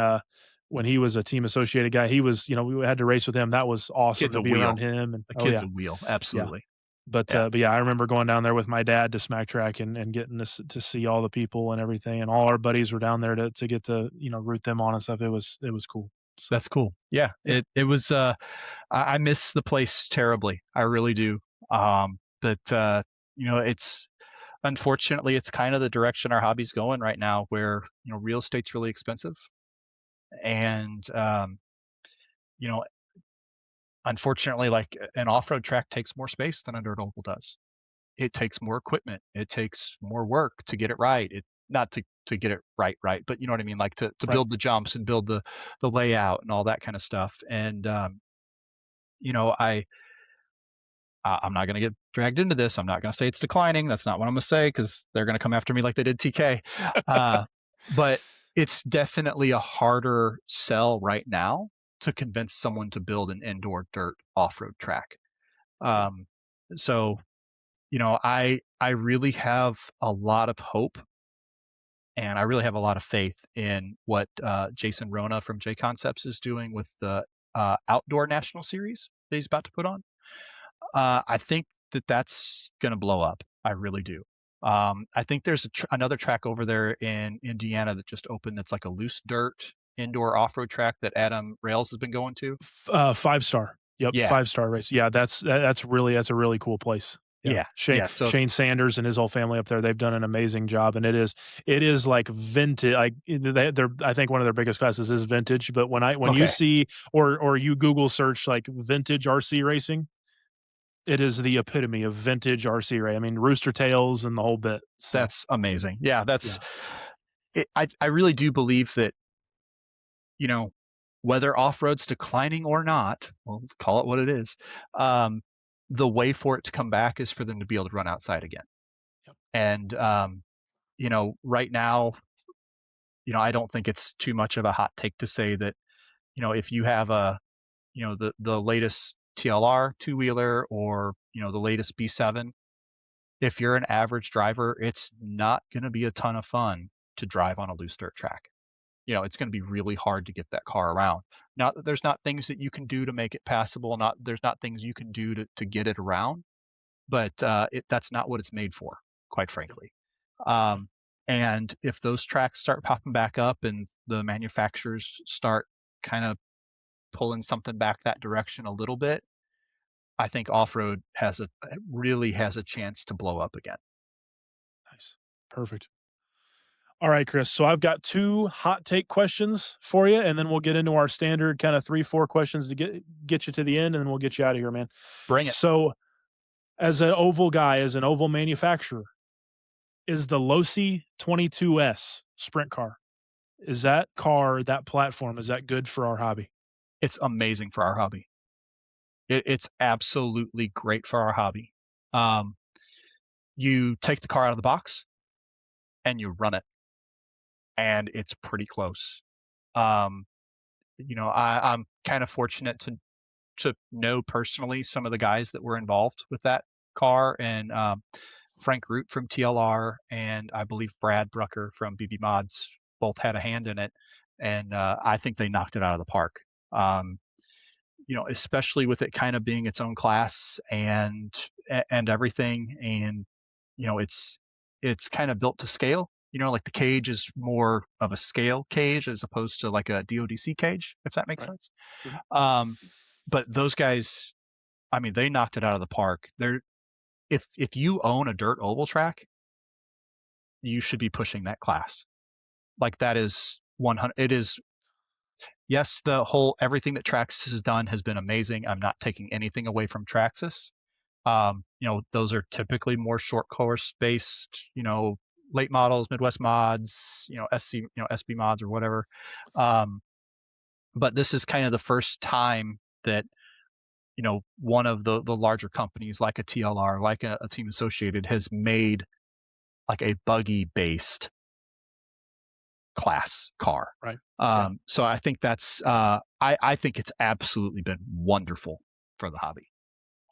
he was a team associated guy. He was, we had to race with him. That was awesome Kid's to a be around wheel. him. And The oh kid's yeah, a wheel. yeah. Absolutely. But, Yeah. but yeah, I remember going down there with my dad to Smack Track and getting to see all the people and everything, and all our buddies were down there to get to root them on and stuff. It was cool. So That's cool. Yeah. yeah, It was I miss the place terribly. I really do. But it's unfortunately it's kind of the direction our hobby's going right now where, real estate's really expensive and you know, unfortunately like an off-road track takes more space than a dirt oval does. It takes more equipment. It takes more work to get it right. It not to get it right, but you know what I mean, like to right. build the jumps and build the layout and all that kind of stuff. And you know, I'm not going to get dragged into this. I'm not going to say it's declining. That's not what I'm going to say because they're going to come after me like they did TK. Uh, but it's definitely a harder sell right now to convince someone to build an indoor dirt off-road track. Sure. Um, so I really have a lot of hope and I really have a lot of faith in what Jason Rona from J Concepts is doing with the outdoor national series that he's about to put on. I think that that's going to blow up. I really do. I think there's another track over there in Indiana that just opened that's like a loose dirt indoor off-road track that Adam Rails has been going to. 5 star. Yep, Yeah, 5 star race. Yeah, that's a really cool place. Yeah, yeah, Shane yeah. So Shane Sanders and his whole family up there, they've done an amazing job, and it is like vintage. Like they're I think one of their biggest classes is vintage. But when you okay, see or you Google search like vintage RC racing, it is the epitome of vintage RC race. I mean, rooster tails and the whole bit. So that's amazing. Yeah, that's yeah, it. I really do believe that you know whether off-road's declining or not, well, call it what it is. Um, the way for it to come back is for them to be able to run outside again. yep, And right now, I don't think it's too much of a hot take to say that, if you have the latest TLR two wheeler or, the latest B7, if you're an average driver, it's not going to be a ton of fun to drive on a loose dirt track. It's going to be really hard to get that car around. Not that there's not things that you can do to make it passable, there's not things you can do to get it around, but that's not what it's made for, quite Yep. frankly. Right. Um, and if those tracks start popping back up and the manufacturers start kind of pulling something back that direction a little bit, I think off road really has a chance to blow up again. Nice. Perfect. All right, Chris. So I've got two hot take questions for you, and then we'll get into our standard kind of 3, 4 questions to get you to the end, and then we'll get you out of here, man. Bring it. So, as an oval guy, as an oval manufacturer, is the Losi 22S sprint car, is that car, that platform, is that good for our hobby? It's amazing for our hobby. It's absolutely great for our hobby. Um, you take the car out of the box and you run it, and it's pretty close. Um, I'm kind of fortunate to know personally some of the guys that were involved with that car, and Frank Root from TLR, and I believe Brad Brucker from BB Mods both had a hand in it, and I think they knocked it out of the park. Um, especially with it kind of being its own class and everything, and it's kind of built to scale. Like the cage is more of a scale cage as opposed to like a DODC cage, if that makes Right. sense. Mhm. Um, but those guys, I mean, they knocked it out of the park. If you own a dirt oval track, you should be pushing that class. Like that is 100. It is, yes, the whole everything that Traxxas has done has been amazing. I'm not taking anything away from Traxxas. Those are typically more short course based, late models, Midwest mods, SC, SB mods or whatever. Um, but this is kind of the first time that, one of the larger companies like a TLR, like a Team Associated has made like a buggy based class car. Right. Yeah. So I think I think it's absolutely been wonderful for the hobby.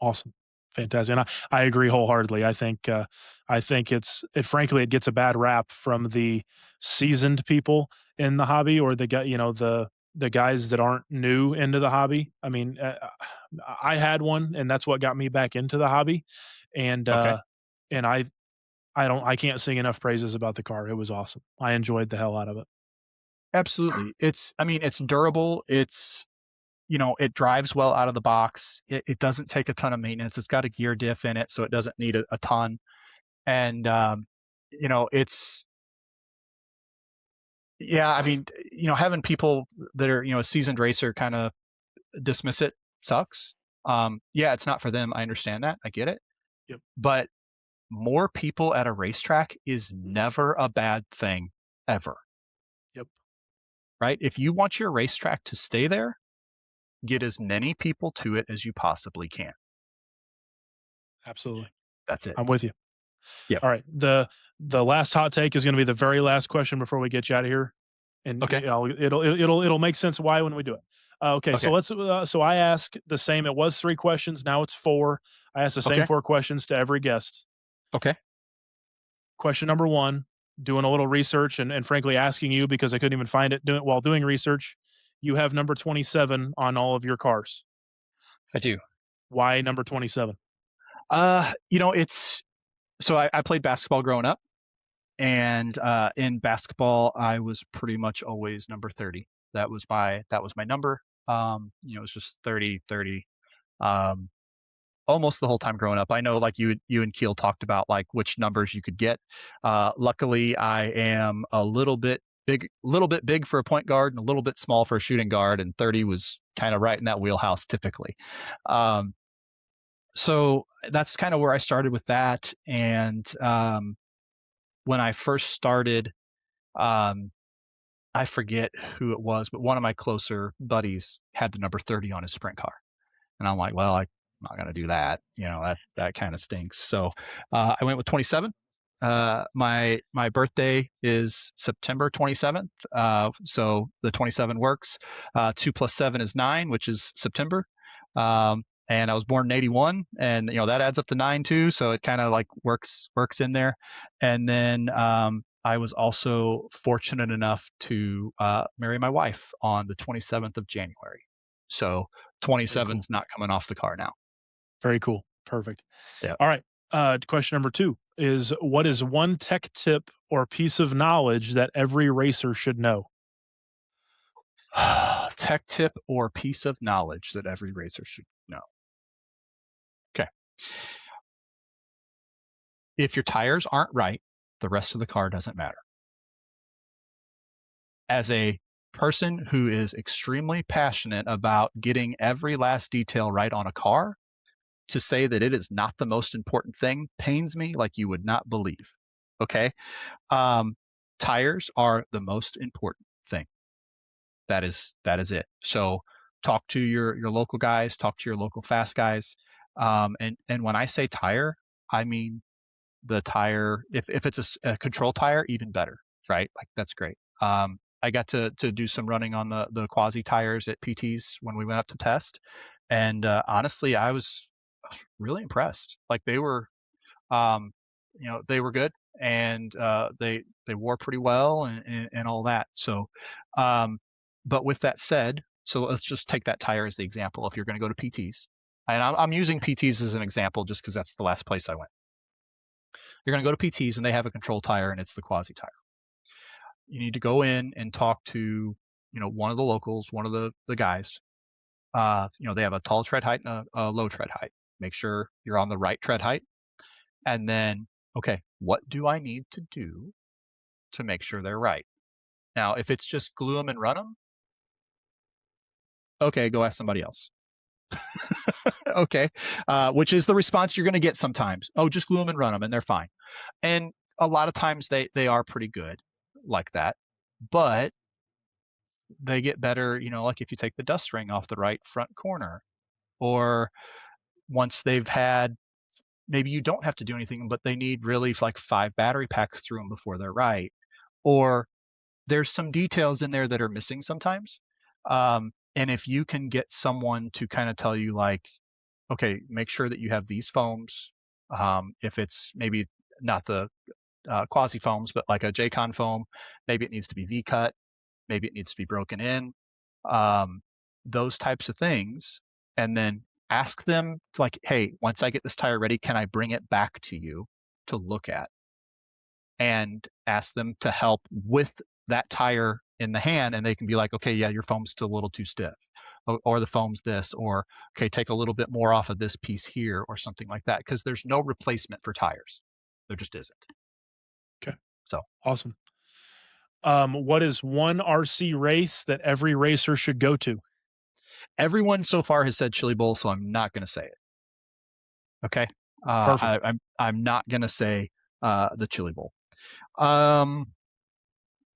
Awesome. Fantastic. And I agree wholeheartedly. I think it frankly it gets a bad rap from the seasoned people in the hobby, or the guy, the guys that aren't new into the hobby. I mean, I had one, and that's what got me back into the hobby. And Okay. and I can't sing enough praises about the car. It was awesome. I enjoyed the hell out of it. Absolutely. I mean, it's durable. It drives well out of the box. It doesn't take a ton of maintenance. It's got a gear diff in it, so it doesn't need a ton. And, it's, yeah, I mean, having people that are, a seasoned racer kind of dismiss it sucks. Yeah, it's not for them. I understand that. I get it. Yep. But more people at a racetrack is never a bad thing, ever, Yep. right? If you want your racetrack to stay there, get as many people to it as you possibly can. Absolutely. That's it. I'm with you. Yep. All right. The last hot take is going to be the very last question before we get you out of here, and Okay. it'll make sense why when we do it. Okay. So Okay. let's. So I ask the same. It was 3 questions. Now it's 4. I ask the same Okay. 4 questions to every guest. Okay. Question number 1. Doing a little research, and frankly asking you because I couldn't even find it while doing research. You have number 27 on all of your cars. I do. Why number 27? It's so I played basketball growing up, and in basketball, I was pretty much always number 30. That was my number. It was just 30, 30. Um, almost the whole time growing up. I know, like you and Keel talked about, like which numbers you could get. Luckily, I am little bit big for a point guard and a little bit small for a shooting guard, and 30 was kind of right in that wheelhouse typically. Um, so that's kind of where I started with that. And when I first started, um, I forget who it was, but one of my closer buddies had the number 30 on his sprint car. And I'm like, well, I'm not going to do that. That kind of stinks. So I went with 27. My birthday is September 27th. So the 27 works. 2 + 7 is 9, which is September. And I was born in 81, and that adds up to 9 too. So it kind of like works in there. And then I was also fortunate enough to marry my wife on the 27th of January. So Very cool. 27's not coming off the car now. Very cool. Perfect. Yeah. All right. Question number 2 is, what is one tech tip or piece of knowledge that every racer should know? Tech tip or piece of knowledge that every racer should know. Okay. If your tires aren't right, the rest of the car doesn't matter. As a person who is extremely passionate about getting every last detail right on a car, to say that it is not the most important thing pains me like you would not believe. Okay. Um, Tires are the most important thing. That is it. So talk to your local guys, talk to your local fast guys. And when I say tire, I mean the tire. If it's a control tire, even better, right? Like that's great. I got to do some running on the quasi tires at PTs when we went up to test, and honestly, I was really impressed. Like they were, um, they were good, and they wore pretty well, and all that. So, um, but with that said, so let's just take that tire as the example. If you're going to go to PTs, and I'm using PTs as an example just because that's the last place I went. You're going to go to PTs and they have a control tire and it's the quasi tire. You need to go in and talk to, one of the locals, one of the guys. They have a tall tread height and a low tread height. Make sure you're on the right tread height. And then, okay, what do I need to do to make sure they're right? Now, if it's just glue them and run them, okay, go ask somebody else. Okay, which is the response you're going to get sometimes. Oh, just glue them and run them, and they're fine. And a lot of times they are pretty good like that, but they get better. Like if you take the dust ring off the right front corner, or once they've had, maybe you don't have to do anything, but they need really like 5 battery packs through them before they're right, or there's some details in there that are missing sometimes. And if you can get someone to kind of tell you like, okay, make sure that you have these foams. If it's maybe not the quasi foams, but like a J-Con foam, maybe it needs to be V-cut, maybe it needs to be broken in, um, those types of things. And then ask them like, hey, once I get this tire ready, can I bring it back to you to look at? And ask them to help with that tire in the hand, and they can be like, okay, yeah, your foam's still a little too stiff, or the foam's this, or okay, take a little bit more off of this piece here, or something like that, because there's no replacement for tires. There just isn't. Okay. So Awesome. What is one RC race that every racer should go to? everyone so far has said Chili Bowl, so I'm not going to say it. Okay, Perfect. I'm not going to say the Chili Bowl. Um,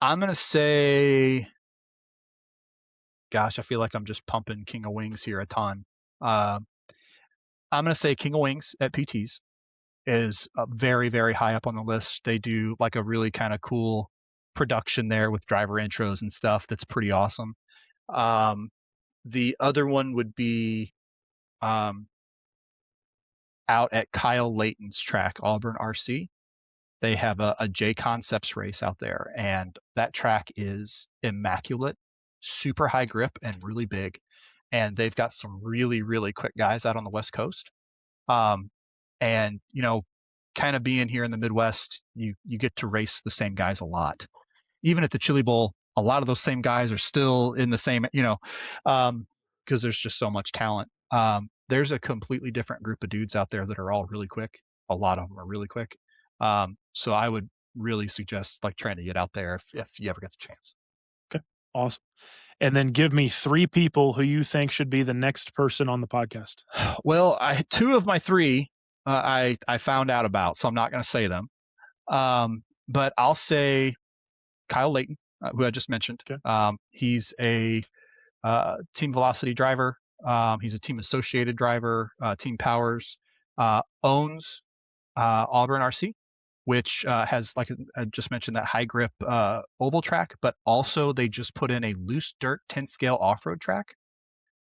I'm going to say, gosh, I feel like I'm just pumping King of Wings here a ton. Uh, I'm going to say King of Wings at PTs is very, very high up on the list. They do like a really kind of cool production there with driver intros and stuff that's pretty awesome. Um, the other one would be um, out at Kyle Layton's track, Auburn RC. They have a J Concepts race out there, and that track is immaculate, super high grip, and really big. And they've got some really, really quick guys out on the West Coast. Um, and kind of being here in the Midwest, you get to race the same guys a lot. Even at the Chili Bowl, a lot of those same guys are still in the same, because there's just so much talent. There's a completely different group of dudes out there that are all really quick. A lot of them are really quick. So I would really suggest like trying to get out there if you ever get the chance. Okay. Awesome. And then give me 3 people who you think should be the next person on the podcast. Well, two of my three I found out about, so I'm not going to say them. But I'll say Kyle Layton, who I just mentioned. Okay. He's a Team Velocity driver. He's a Team Associated driver, Team Powers, owns Auburn RC, which has, like I just mentioned, that high grip oval track, but also they just put in a loose dirt 10 scale off road track,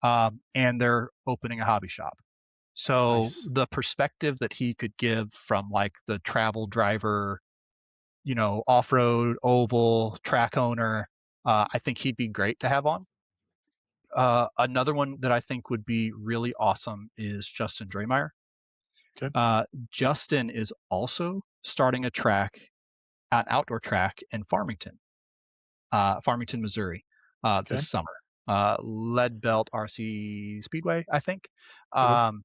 and they're opening a hobby shop. So Nice. the perspective that he could give from like the travel driver, off road, oval, track owner, I think he'd be great to have on. Another one that I think would be really awesome is Justin Dremeyer. Okay. Justin is also starting an outdoor track in Farmington, Missouri, this Okay. summer. Lead Belt RC Speedway, I think. Cool. Um,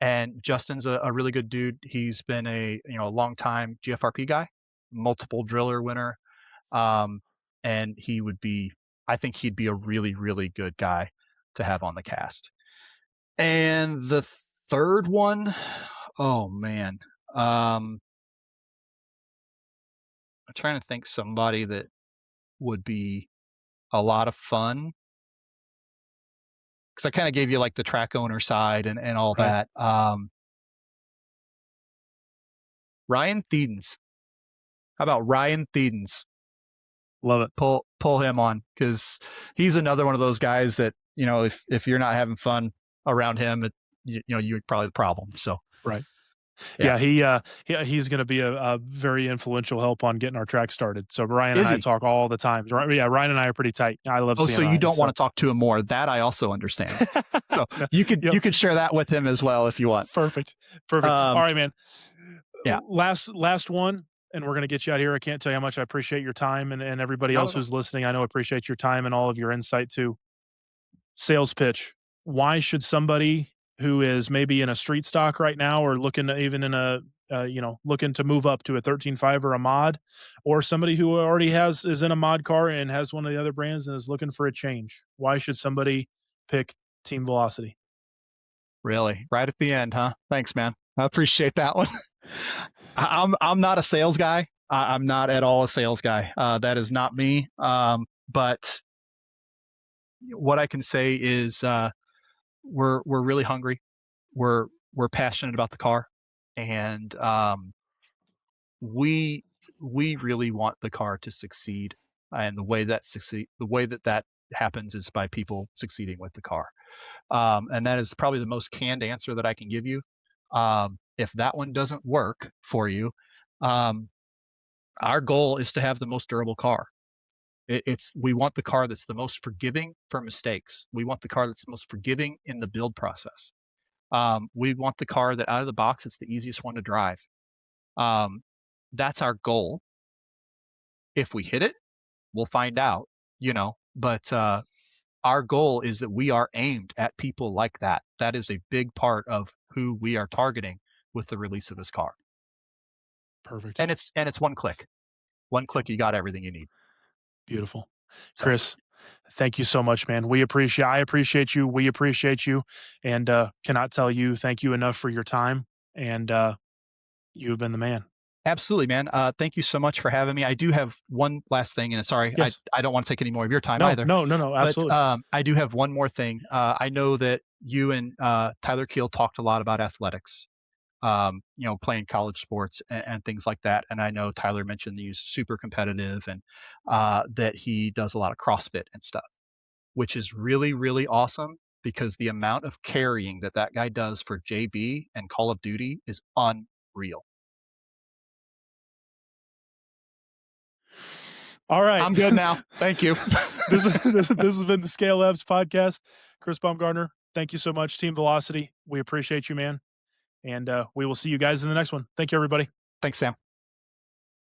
and Justin's a really good dude. He's been a long time GFRP guy, multiple driller winner, um, and I think he'd be a really really good guy to have on the cast. And the third one, oh man, I'm trying to think somebody that would be a lot of fun because I kind of gave you like the track owner side and all Right. that. Ryan Thiedens. How about Ryan Thiedens? Love it. Pull him on because he's another one of those guys that if you're not having fun around him, you're probably the problem. So Right. yeah, Yeah, he's going to be a very influential help on getting our track started. So Ryan and is I he? talk all the time. Yeah, Ryan and I are pretty tight. I love Oh, seeing so you Ryan. don't want So to talk to him more? That I also understand. So no, you could yep, you could share that with him as well if you want. perfect, perfect. All Um, right, man. yeah, Last one, and we're gonna get you out of here. I can't tell you how much I appreciate your time, and everybody not else at all. who's listening. I know appreciate your time and all of your insight too. Sales pitch. Why should somebody who is maybe in a street stock right now, or looking to, even in a looking to move up to a 13.5 or a mod, or somebody who already is in a mod car and has one of the other brands and is looking for a change, why should somebody pick Team Velocity? Really, right at the end, huh? Thanks, man. I appreciate that one. I'm not a sales guy. I'm not at all a sales guy. That is not me. But what I can say is we're really hungry. We're passionate about the car, and we we really want the car to succeed. And the way that happens is by people succeeding with the car. And that is probably the most canned answer that I can give you. If that one doesn't work for you, um, our goal is to have the most durable car. We want the car that's the most forgiving for mistakes. We want the car that's the most forgiving in the build process. We want the car that out of the box it's the easiest one to drive. Um, that's our goal. If we hit it, we'll find out, But our goal is that we are aimed at people like that. That is a big part of who we are targeting with the release of this car. Perfect. And it's one click. One Yep. click, you got everything you need. Beautiful. So Chris, thank you so much, man. I appreciate you. We appreciate you, and cannot tell you thank you enough for your time. And you've been the man. absolutely, man. Thank you so much for having me. I do have one last thing, and sorry, Yes. I don't want to take any more of your time No. either. No. No. No. But Absolutely. I do have one more thing. I know that you and Tyler Keel talked a lot about athletics, playing college sports and things like that. And I know Tyler mentioned he's super competitive and that he does a lot of CrossFit and stuff, which is really, really awesome because the amount of carrying that guy does for JB and Call of Duty is unreal. All right. I'm good now. Thank you. This has been the Scale Labs podcast. Chris Baumgartner, thank you so much. Team Velocity, we appreciate you, man. And we will see you guys in the next one. Thank you, everybody. Thanks, Sam.